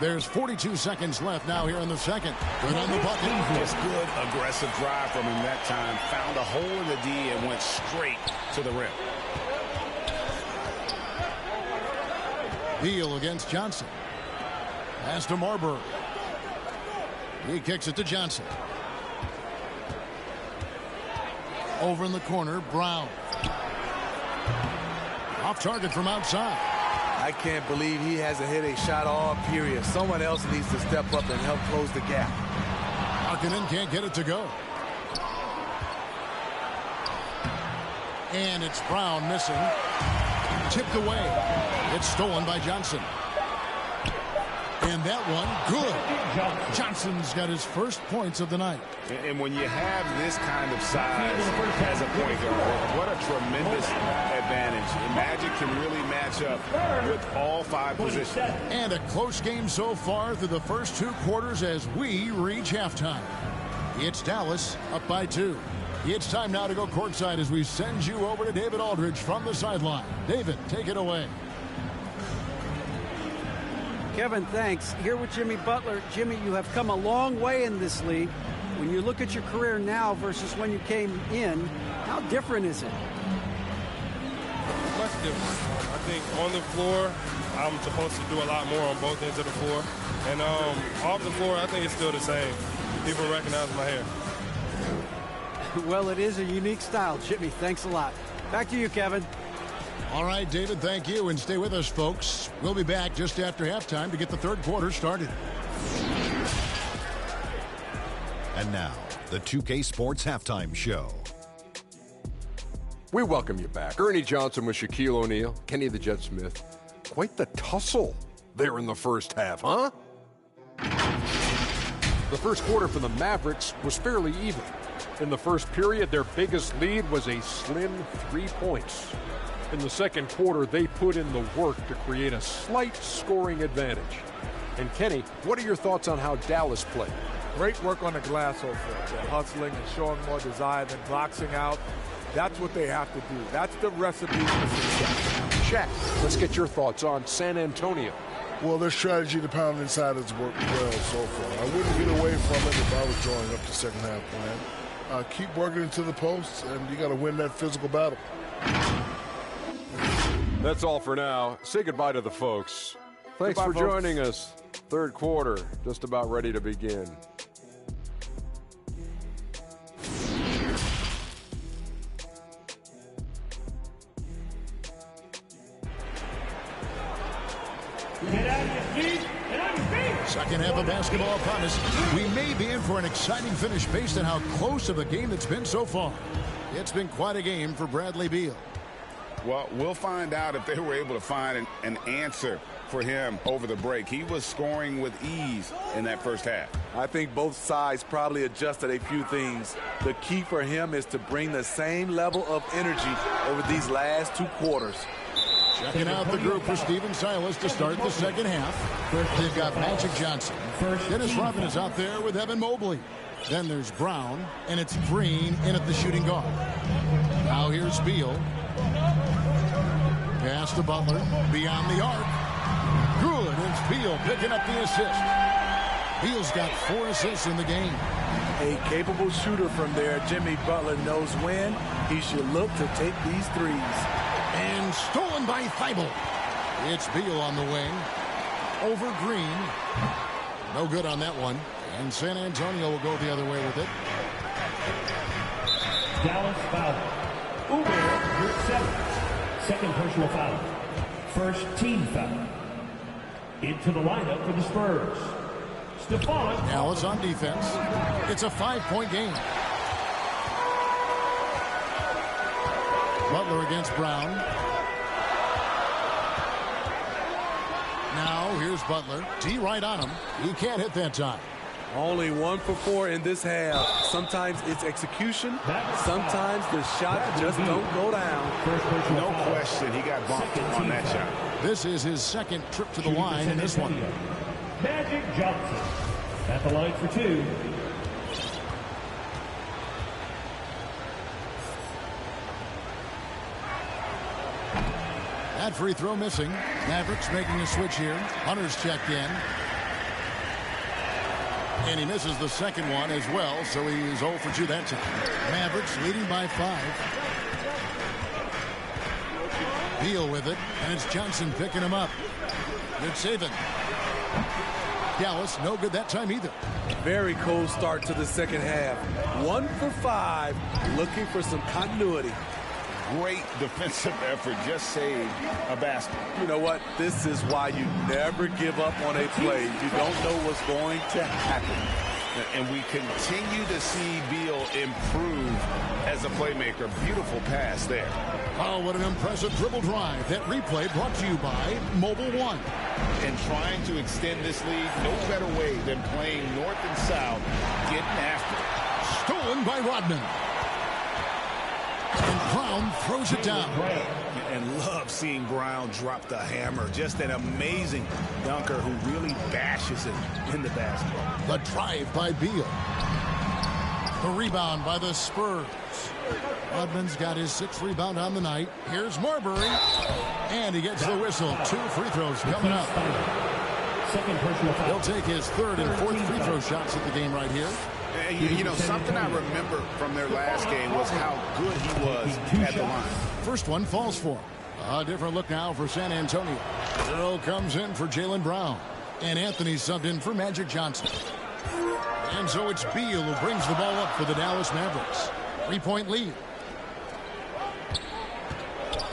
There's 42 seconds left now here in the second. Good on the bucket. Just good, aggressive drive from him that time. Found a hole in the D and went straight to the rim. Beal against Johnson. Pass to Marbury. He kicks it to Johnson. Over in the corner, Brown. Off target from outside. I can't believe he hasn't hit a shot all period. Someone else needs to step up and help close the gap. Markkanen can't get it to go. And it's Brown missing. Tipped away. It's stolen by Johnson. And that one, good. Johnson's got his first points of the night. And when you have this kind of size as a point guard, what a tremendous advantage. And Magic can really match up with all 5 positions. And a close game so far through the first 2 quarters as we reach halftime. It's Dallas up by 2. It's time now to go courtside as we send you over to David Aldridge from the sideline. David, take it away. Kevin, thanks. Here with Jimmy Butler. Jimmy, you have come a long way in this league. When you look at your career now versus when you came in, how different is it? Much different. I think on the floor, I'm supposed to do a lot more on both ends of the floor. And off the floor, I think it's still the same. People recognize my hair. Well, it is a unique style, Jimmy. Thanks a lot. Back to you, Kevin. All right, David, thank you. And stay with us, folks. We'll be back just after halftime to get the third quarter started. And now, the 2K Sports Halftime Show. We welcome you back. Ernie Johnson with Shaquille O'Neal, Kenny the Jet Smith. Quite the tussle there in the first half, huh? The first quarter for the Mavericks was fairly even. In the first period, their biggest lead was a slim 3 points. In the second quarter, they put in the work to create a slight scoring advantage. And Kenny, what are your thoughts on how Dallas played? Great work on the glass so far. They're hustling and showing more desire than boxing out. That's what they have to do. That's the recipe for success. Shaq, let's get your thoughts on San Antonio. Well, their strategy to pound inside has worked well so far. I wouldn't get away from it if I was drawing up the second half plan. Keep working into the posts, and you got to win that physical battle. That's all for now. Say goodbye to the folks. Thanks for joining us. Third quarter, just about ready to begin. Second half of basketball upon us. We may be in for an exciting finish based on how close of a game it's been so far. It's been quite a game for Bradley Beal. Well, we'll find out if they were able to find an answer for him over the break. He was scoring with ease in that first half. I think both sides probably adjusted a few things. The key for him is to bring the same level of energy over these last 2 quarters. Checking out the group for Stephen Silas to start the second half. They've got Magic Johnson. Dennis Rodman is out there with Evan Mobley. Then there's Brown, and it's Green in at the shooting guard. Now here's Beal. Pass to Butler. Beyond the arc. Good. It's Beal picking up the assist. Beal's got 4 assists in the game. A capable shooter from there. Jimmy Butler knows when he should look to take these threes. And stolen by Thibault. It's Beal on the wing. Over Green. No good on that one. And San Antonio will go the other way with it. Dallas foul. Uber, your 7th. Second personal foul. First team foul. Into the lineup for the Spurs. Stephon. Dallas on defense. It's a 5-point game. Butler against Brown. Now here's Butler. D right on him. He can't hit that time. Only 1 for 4 in this half. Sometimes it's execution. Sometimes the shots just don't go down. No question, he got bumped on that shot. This is his second trip to the line in this one. Magic Johnson at the line for 2. That free throw missing. Mavericks making a switch here. Hunter's checked in. And he misses the second one as well, so he is 0 for 2 that time. Mavericks leading by 5. Beal with it, and it's Johnson picking him up. Good saving. Dallas, no good that time either. Very cold start to the second half. 1 for 5, looking for some continuity. Great defensive effort, just saved a basket. You know what? This is why you never give up on a play. You don't know what's going to happen. And we continue to see Beal improve as a playmaker. Beautiful pass there. Oh, what an impressive dribble drive. That replay brought to you by Mobile One. And trying to extend this lead, no better way than playing north and south, getting after it. Stolen by Rodman. And Brown throws it down. And love seeing Brown drop the hammer. Just an amazing dunker who really bashes it in the basket. The drive by Beal. The rebound by the Spurs. Rodman's got his 6th rebound on the night. Here's Marbury. And he gets the whistle. 2 free throws coming up. He'll take his 3rd and 4th free throw shots at the game right here. You know, something I remember from their last game was how good he was at the line. First one falls for him. A different look now for San Antonio. Earl comes in for Jaylen Brown. And Anthony subbed in for Magic Johnson. And so it's Beal who brings the ball up for the Dallas Mavericks. 3-point lead.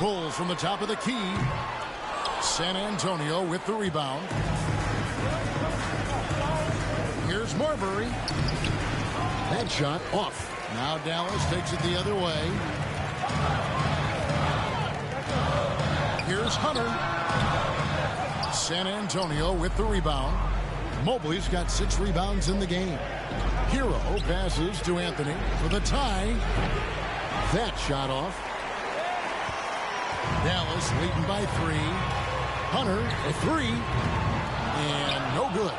Bulls from the top of the key. San Antonio with the rebound. Here's Marbury. That shot off. Now Dallas takes it the other way. Here's Hunter. San Antonio with the rebound. Mobley's got 6 rebounds in the game. Hero passes to Anthony for the tie. That shot off. Dallas leading by 3. Hunter, a 3. And no good.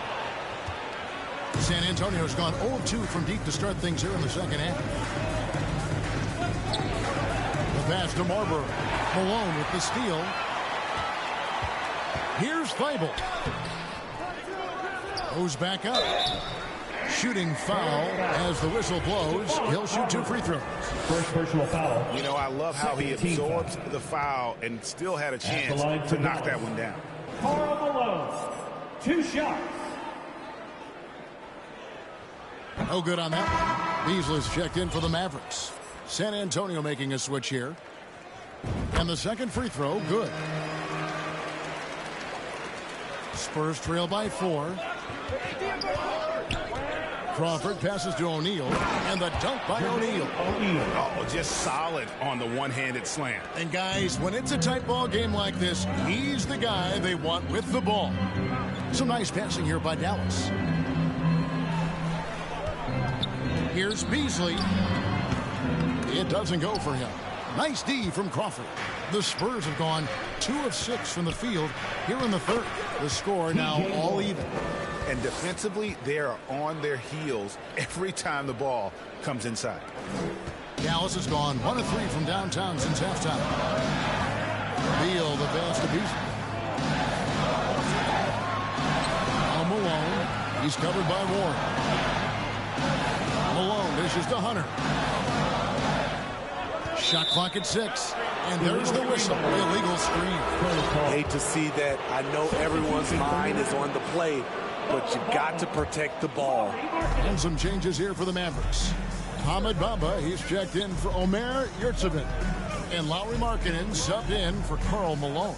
San Antonio's gone 0-2 from deep to start things here in the second half. The pass to Marbury. Malone with the steal. Here's Thibault. Goes back up. Shooting foul as the whistle blows. He'll shoot 2 free throws. First personal foul. You know, I love how he absorbed the foul and still had a chance to knock that one down. Karl Malone, 2 shots. No good on that. Beasley's checked in for the Mavericks. San Antonio making a switch here. And the second free throw, good. Spurs trail by 4. Crawford passes to O'Neal, and the dunk by O'Neal. Oh, just solid on the one-handed slam. And guys, when it's a tight ball game like this, he's the guy they want with the ball. Some nice passing here by Dallas. Here's Beasley. It doesn't go for him. Nice D from Crawford. The Spurs have gone 2 of 6 from the field here in the third. The score now all even. And defensively, they are on their heels every time the ball comes inside. Dallas has gone 1 of 3 from downtown since halftime. Beal the pass to Beasley. Now Malone. He's covered by Warren. Malone dishes to Hunter. Shot clock at 6. And there's the whistle. Illegal screen. Hate to see that. I know everyone's mind is on the play, but you got to protect the ball. And some changes here for the Mavericks. Hamid Bamba, he's checked in for Omer Yurtseven. And Lauri Markkanen subbed in for Karl Malone.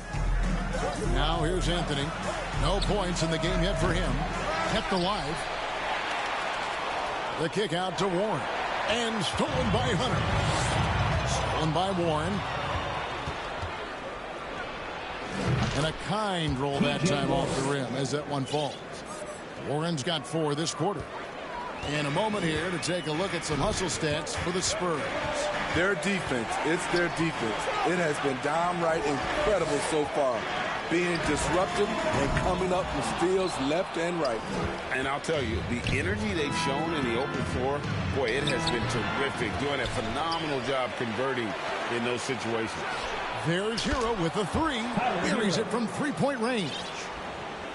Now here's Anthony. No points in the game yet for him. Kept alive. The kick out to Warren. And stolen by Hunter. Stolen by Warren. And a kind roll that time off the rim as that one falls. Warren's got 4 this quarter. In a moment here to take a look at some hustle stats for the Spurs. Their defense, it's their defense. It has been downright incredible so far. Being disruptive and coming up with steals left and right. And I'll tell you, the energy they've shown in the open floor, boy, it has been terrific. Doing a phenomenal job converting in those situations. There's Hero with a 3. Buries it from 3-point range.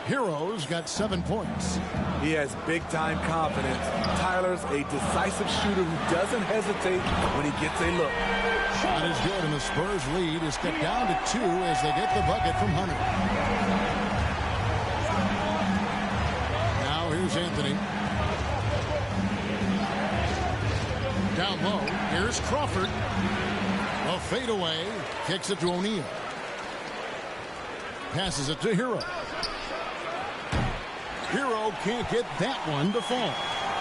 Hero's got 7 points. He has big-time confidence. Tyler's a decisive shooter who doesn't hesitate when he gets a look. Shot is good, and the Spurs lead is cut down to 2 as they get the bucket from Hunter. Now here's Anthony. Down low, here's Crawford. A fadeaway, kicks it to O'Neal. Passes it to Hero. Hero can't get that one to fall.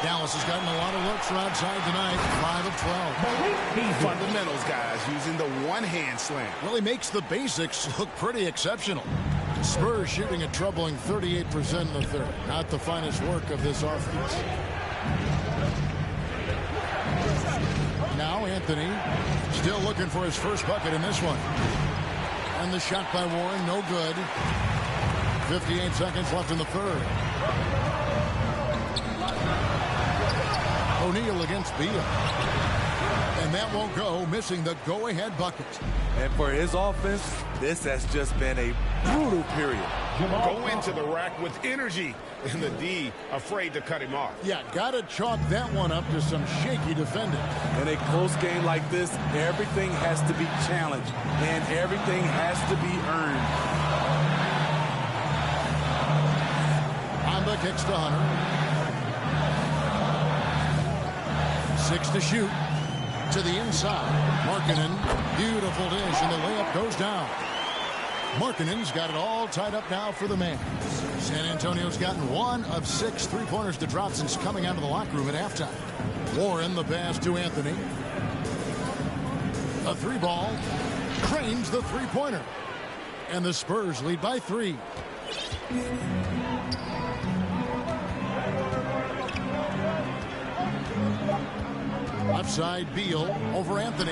Dallas has gotten a lot of looks from outside tonight, 5 of 12. Fundamentals, guys, using the one-hand slam. Well, he makes the basics look pretty exceptional. Spurs shooting a troubling 38% in the third. Not the finest work of this offense. Now Anthony still looking for his first bucket in this one. And the shot by Warren, no good. 58 seconds left in the third. O'Neal against Beal. And that won't go, missing the go-ahead bucket. And for his offense, this has just been a brutal period. Go into the rack with energy, and the D afraid to cut him off. Yeah, got to chalk that one up to some shaky defending. In a close game like this, everything has to be challenged, and everything has to be earned. Honda kicks to Hunter. 6 to shoot. To the inside. Markkanen, beautiful dish, and the layup goes down. Markkanen's got it all tied up now for the man. San Antonio's gotten 1 of 6 three-pointers to drop since coming out of the locker room at halftime. Warren the pass to Anthony. A 3-ball. Cranes the three-pointer. And the Spurs lead by 3. Left side, Beal over Anthony.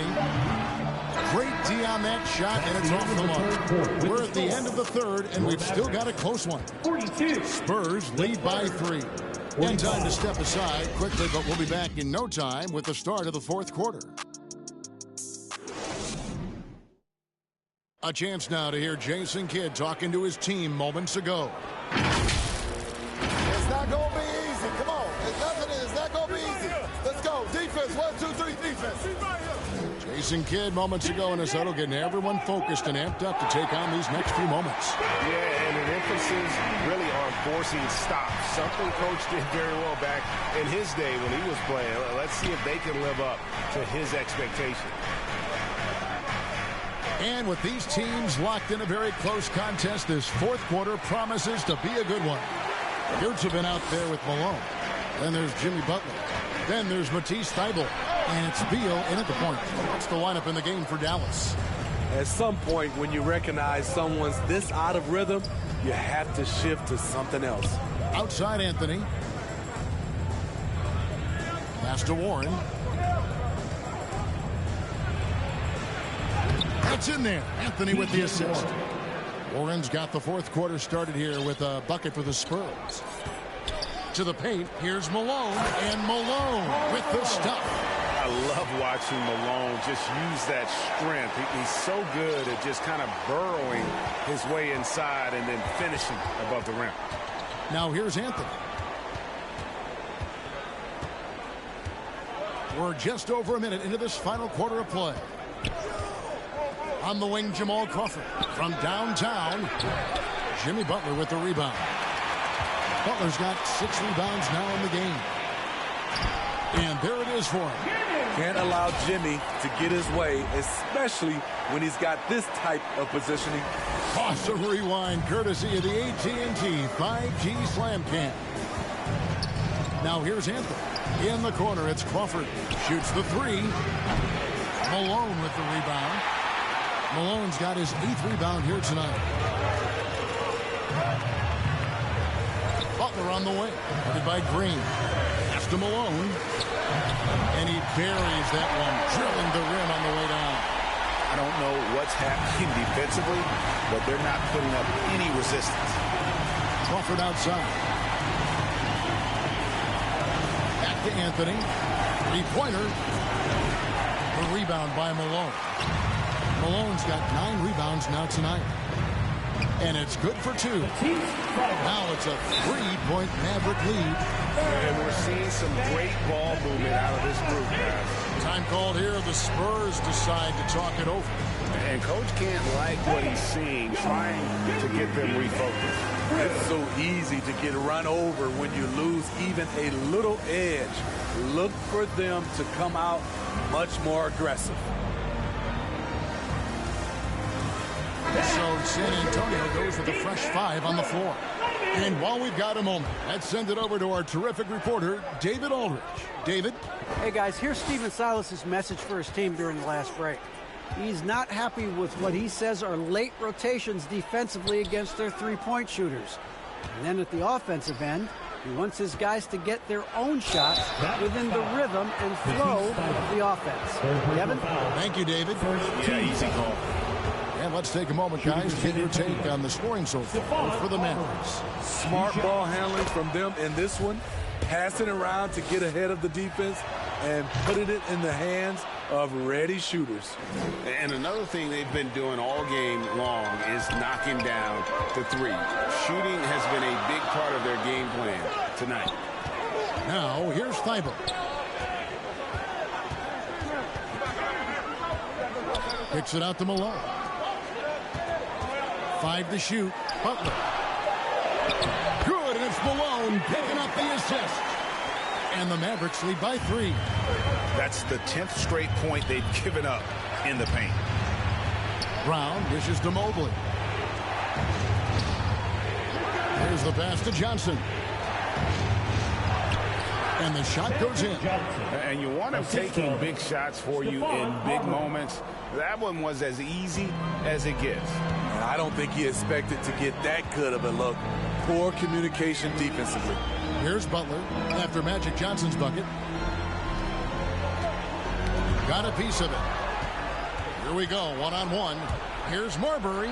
Great D on that shot, and it's off the mark. We're at the end of the third, and we've still got a close one. 42. Spurs lead by 3. And time to step aside quickly, but we'll be back in no time with the start of the fourth quarter. A chance now to hear Jason Kidd talking to his team moments ago. It's not going to be easy. Come on. It's not going to be easy. Let's go. Defense. 1, 2, 3, defense. Jason Kidd moments ago in his huddle, getting everyone focused and amped up to take on these next few moments. Yeah, and an emphasis really on forcing stops. Something Coach did very well back in his day when he was playing. Let's see if they can live up to his expectations. And with these teams locked in a very close contest, this fourth quarter promises to be a good one. Wirtz have been out there with Malone. Then there's Jimmy Butler. Then there's Matisse Thybulle. And it's Beal in at the point. That's the lineup in the game for Dallas. At some point, when you recognize someone's this out of rhythm, you have to shift to something else. Outside Anthony. Pass to Warren. That's in there. Anthony with the assist. Warren's got the fourth quarter started here with a bucket for the Spurs. To the paint, here's Malone, and Malone with the stuff. I love watching Malone just use that strength. He's so good at just kind of burrowing his way inside and then finishing above the rim. Now here's Anthony. We're just over a minute into this final quarter of play. On the wing, Jamal Crawford. From downtown, Jimmy Butler with the rebound. Butler's got 6 rebounds now in the game. And there it is for him. Can't allow Jimmy to get his way, especially when he's got this type of positioning. Awesome rewind, courtesy of the AT&T 5G Slam Cam. Now here's Anthony. In the corner, it's Crawford. Shoots the 3. Malone with the rebound. Malone's got his 8th rebound here tonight. Butler on the wing, headed by Green. Pass to Malone. And he buries that one, drilling the rim on the way down. I don't know what's happening defensively, but they're not putting up any resistance. Crawford outside. Back to Anthony. 3-pointer. The rebound by Malone. Malone's got 9 rebounds now tonight. And it's good for 2. Now it's a 3-point Maverick lead. And we're seeing some great ball movement out of this group, guys. Time called here. The Spurs decide to talk it over. And Coach can't like what he's seeing, trying to get them refocused. It's so easy to get run over when you lose even a little edge. Look for them to come out much more aggressive. So San Antonio goes with a fresh 5 on the floor. And while we've got a moment, let's send it over to our terrific reporter, David Aldridge. David? Hey, guys, here's Stephen Silas's message for his team during the last break. He's not happy with what he says are late rotations defensively against their three-point shooters. And then at the offensive end, he wants his guys to get their own shots within the rhythm and flow of the offense. Kevin? Thank you, David. Yeah, easy call. And let's take a moment, guys, to get your take on the scoring so far for the Mavericks. Smart ball handling from them in this one, passing around to get ahead of the defense and putting it in the hands of ready shooters. And another thing they've been doing all game long is knocking down the 3. Shooting has been a big part of their game plan tonight. Now, here's Thibault. Kicks it out to Malone. 5 to shoot. Butler. Good, and it's Malone picking up the assist. And the Mavericks lead by 3. That's the 10th straight point they've given up in the paint. Brown dishes to Mobley. Here's the pass to Johnson. And the shot goes in. And you want him taking big shots for you in big moments. That one was as easy as it gets. And I don't think he expected to get that good of a look. Poor communication defensively. Here's Butler after Magic Johnson's bucket. Got a piece of it. Here we go, one-on-one. Here's Marbury.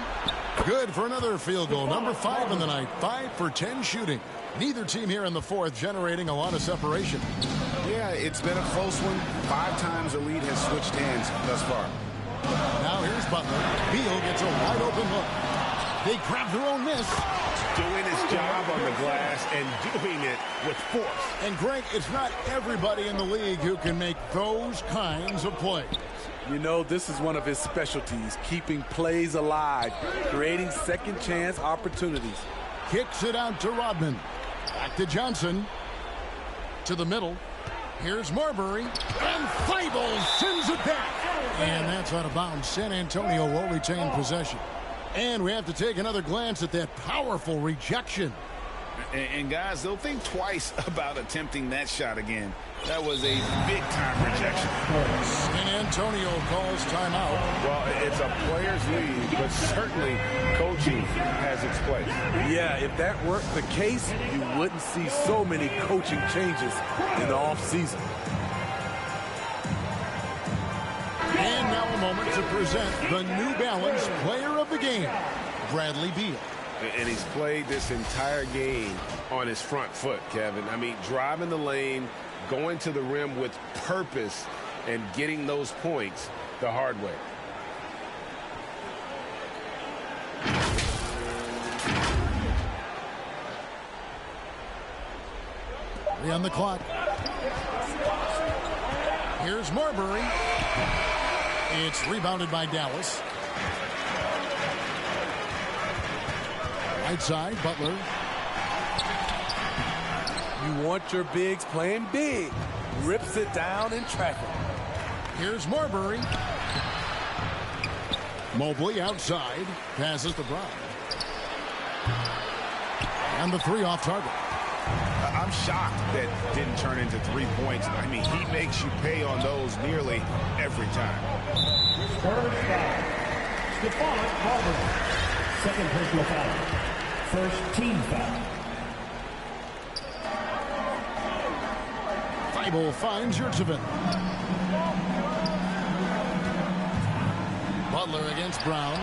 Good for another field goal. Number 5 in the night. 5 for 10 shooting. Neither team here in the fourth generating a lot of separation. Yeah, it's been a close one. 5 times the lead has switched hands thus far. Now here's Butler. Beal gets a wide open look. They grab their own miss. Doing his job on the glass and doing it with force. And Greg, it's not everybody in the league who can make those kinds of plays. You know, this is one of his specialties, keeping plays alive, creating second chance opportunities. Kicks it out to Rodman. Back to Johnson. To the middle. Here's Marbury. And Thibault sends it back. And that's out of bounds. San Antonio will retain possession. And we have to take another glance at that powerful rejection. And guys, they'll think twice about attempting that shot again. That was a big-time rejection. San Antonio calls timeout. Well, it's a player's lead, but certainly coaching has its place. Yeah, if that weren't the case, you wouldn't see so many coaching changes in the offseason. And now a moment to present the New Balance Player of the Game, Bradley Beal. And he's played this entire game on his front foot, Kevin. I mean, driving the lane, going to the rim with purpose, and getting those points the hard way. Three on the clock. Here's Marbury. It's rebounded by Dallas. Right side, Butler. You want your bigs playing big. Rips it down in traffic. Here's Marbury. Mobley outside. Passes to Brown. And the 3 off target. I'm shocked that didn't turn into 3 points. I mean, he makes you pay on those nearly every time. First foul. Stephon Marbury. Second personal foul. First team foul. Thibault finds Yr3. Butler against Brown.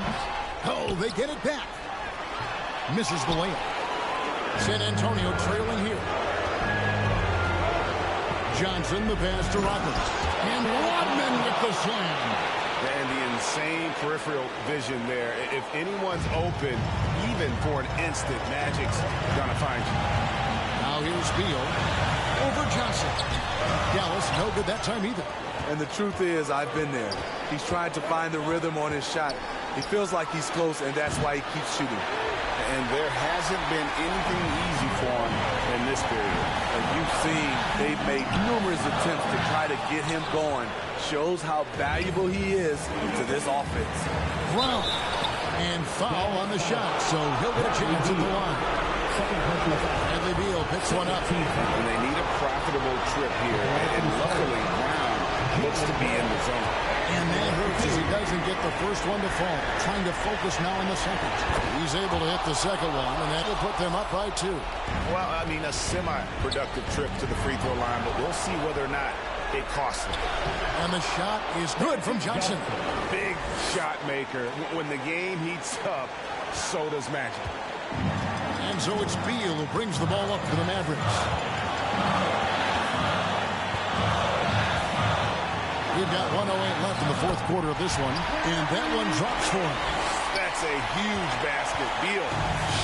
Oh, they get it back. Misses the layup. San Antonio trailing here. Johnson, the pass to Rodman. And Rodman with the slam. And the some same peripheral vision there. If anyone's open, even for an instant, Magic's gonna find you. Now here's Beal over Johnson. Dallas no good that time either. And the truth is, I've been there. He's trying to find the rhythm on his shot. He feels like he's close, and that's why he keeps shooting. And there hasn't been anything easy for him in this period. And you've seen they've made numerous attempts to try to get him going. Shows how valuable he is to this offense. Brown. And foul on the shot, so he'll get a chance at the line. Bradley Beal picks one up. And they need a profitable trip here. And luckily, Brown looks to be in the zone. And that hurts as he doesn't get the first one to fall. Trying to focus now on the second. He's able to hit the second one, and that will put them up by 2. Well, I mean, a semi-productive trip to the free throw line, but we'll see whether or not it costs them. And the shot is good from Johnson. Big shot maker. When the game heats up, so does Magic. And so it's Beal who brings the ball up to the Mavericks. We've got 1:08 left in the fourth quarter of this one, and that one drops for him. That's a huge basket. Beal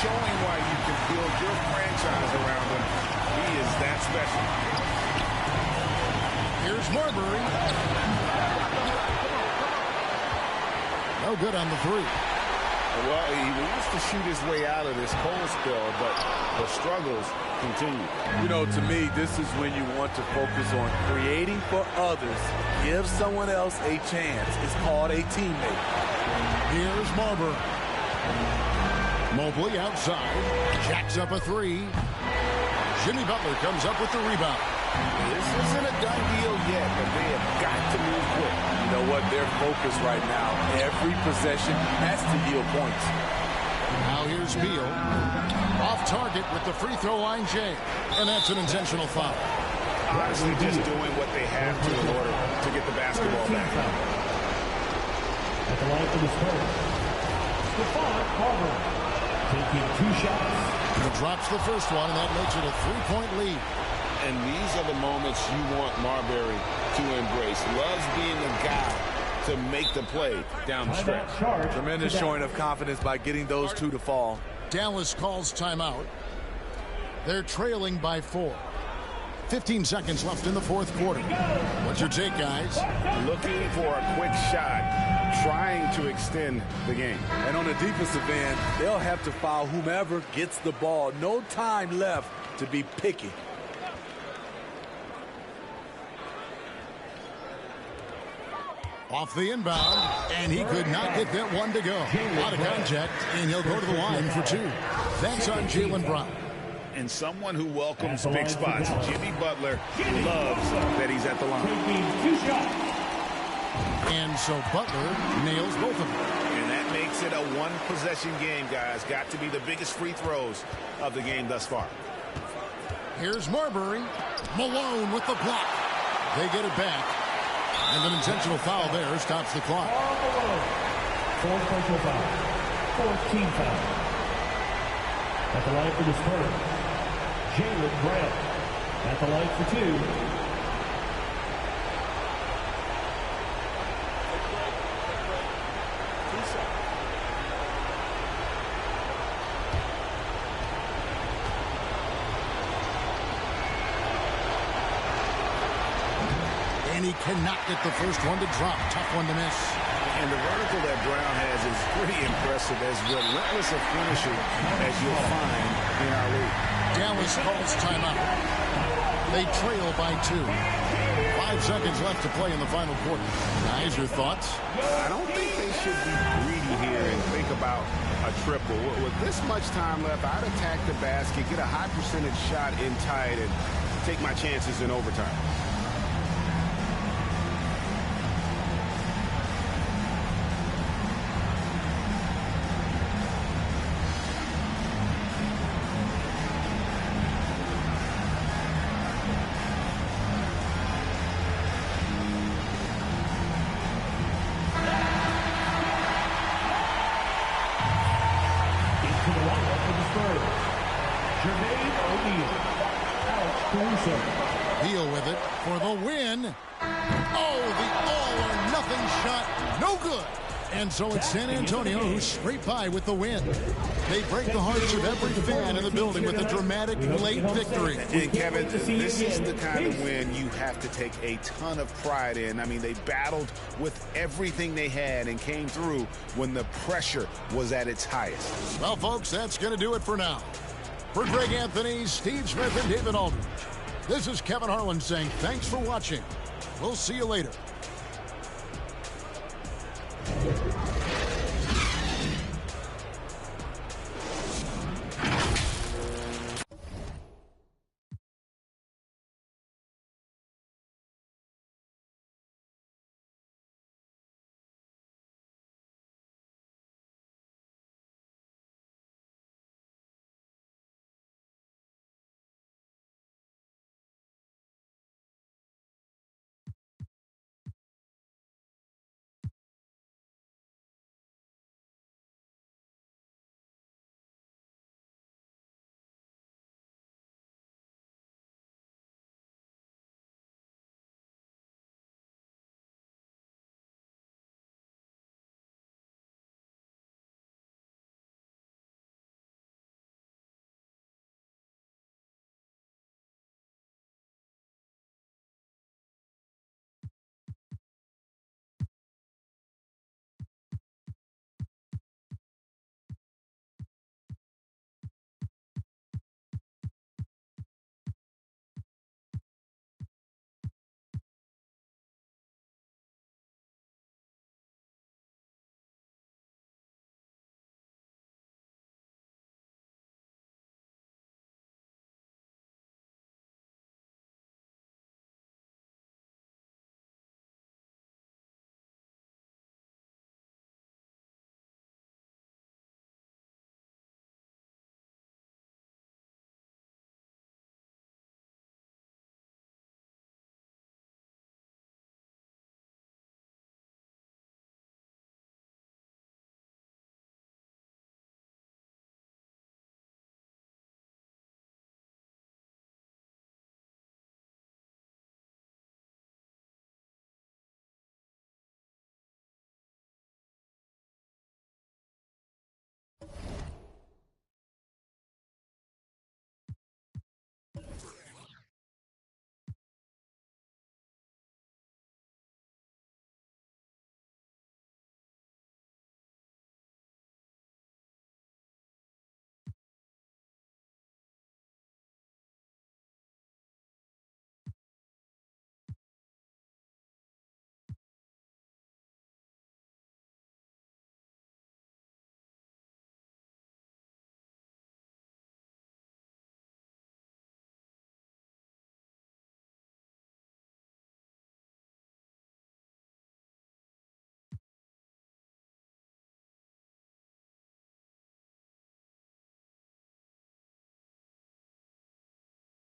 showing why you can build your franchise around him. He is that special. Here's Marbury. No good on the 3. Well, he wants to shoot his way out of this cold spell, but the struggles continue. You know, to me, this is when you want to focus on creating for others. Give someone else a chance. It's called a teammate. Here's Marbury. Mobley outside. Jacks up a 3. Jimmy Butler comes up with the rebound. This isn't a done deal yet, but they have got to move quick. You know what? They're focused right now. Every possession has to yield points. Now here's Beal. Off target with the free throw line, Jay. And that's an intentional foul. Honestly, just doing what they have to in order to get the basketball back. At the line for the Spurs, Stephon Marbury taking 2 shots. He drops the first one, and that makes it a 3-point lead. And these are the moments you want Marbury to embrace. Loves being the guy to make the play down the stretch. Tremendous showing of confidence by getting those 2 to fall. Dallas calls timeout. They're trailing by 4. 15 seconds left in the fourth quarter. What's your take, guys? Looking for a quick shot, trying to extend the game. And on the defensive end, they'll have to foul whomever gets the ball. No time left to be picky. Off the inbound, and he could not get that one to go. A lot of contact, and he'll go to the line for 2. That's on Jaylen Brown. And someone who welcomes big spots. Jimmy Butler loves that he's at the line. And so Butler nails both of them. And that makes it a one-possession game, guys. Got to be the biggest free throws of the game thus far. Here's Marbury. Malone with the block. They get it back. And an intentional foul there stops the clock. Fourth personal foul. 14 foul. At the line for the Spurs, Jaylen Brown. At the line for 2. And he cannot get the first one to drop. Tough one to miss. And the vertical that Brown has is pretty impressive, as relentless a finisher as you'll find in our league. Dallas calls timeout. They trail by 2. 5 seconds left to play in the final quarter. Guys, your thoughts? I don't think they should be greedy here and think about a triple. With this much time left, I'd attack the basket, get a high percentage shot in tight, and take my chances in overtime. Beal with it for the win. Oh, the all-or-nothing shot. No good. And so it's San Antonio who scrape by with the win. They break the hearts of every fan in the building with a dramatic late victory. And Kevin, this is the kind of win you have to take a ton of pride in. I mean, they battled with everything they had and came through when the pressure was at its highest. Well, folks, that's going to do it for now. For Greg Anthony, Steve Smith, and David Aldridge, this is Kevin Harlan saying thanks for watching. We'll see you later.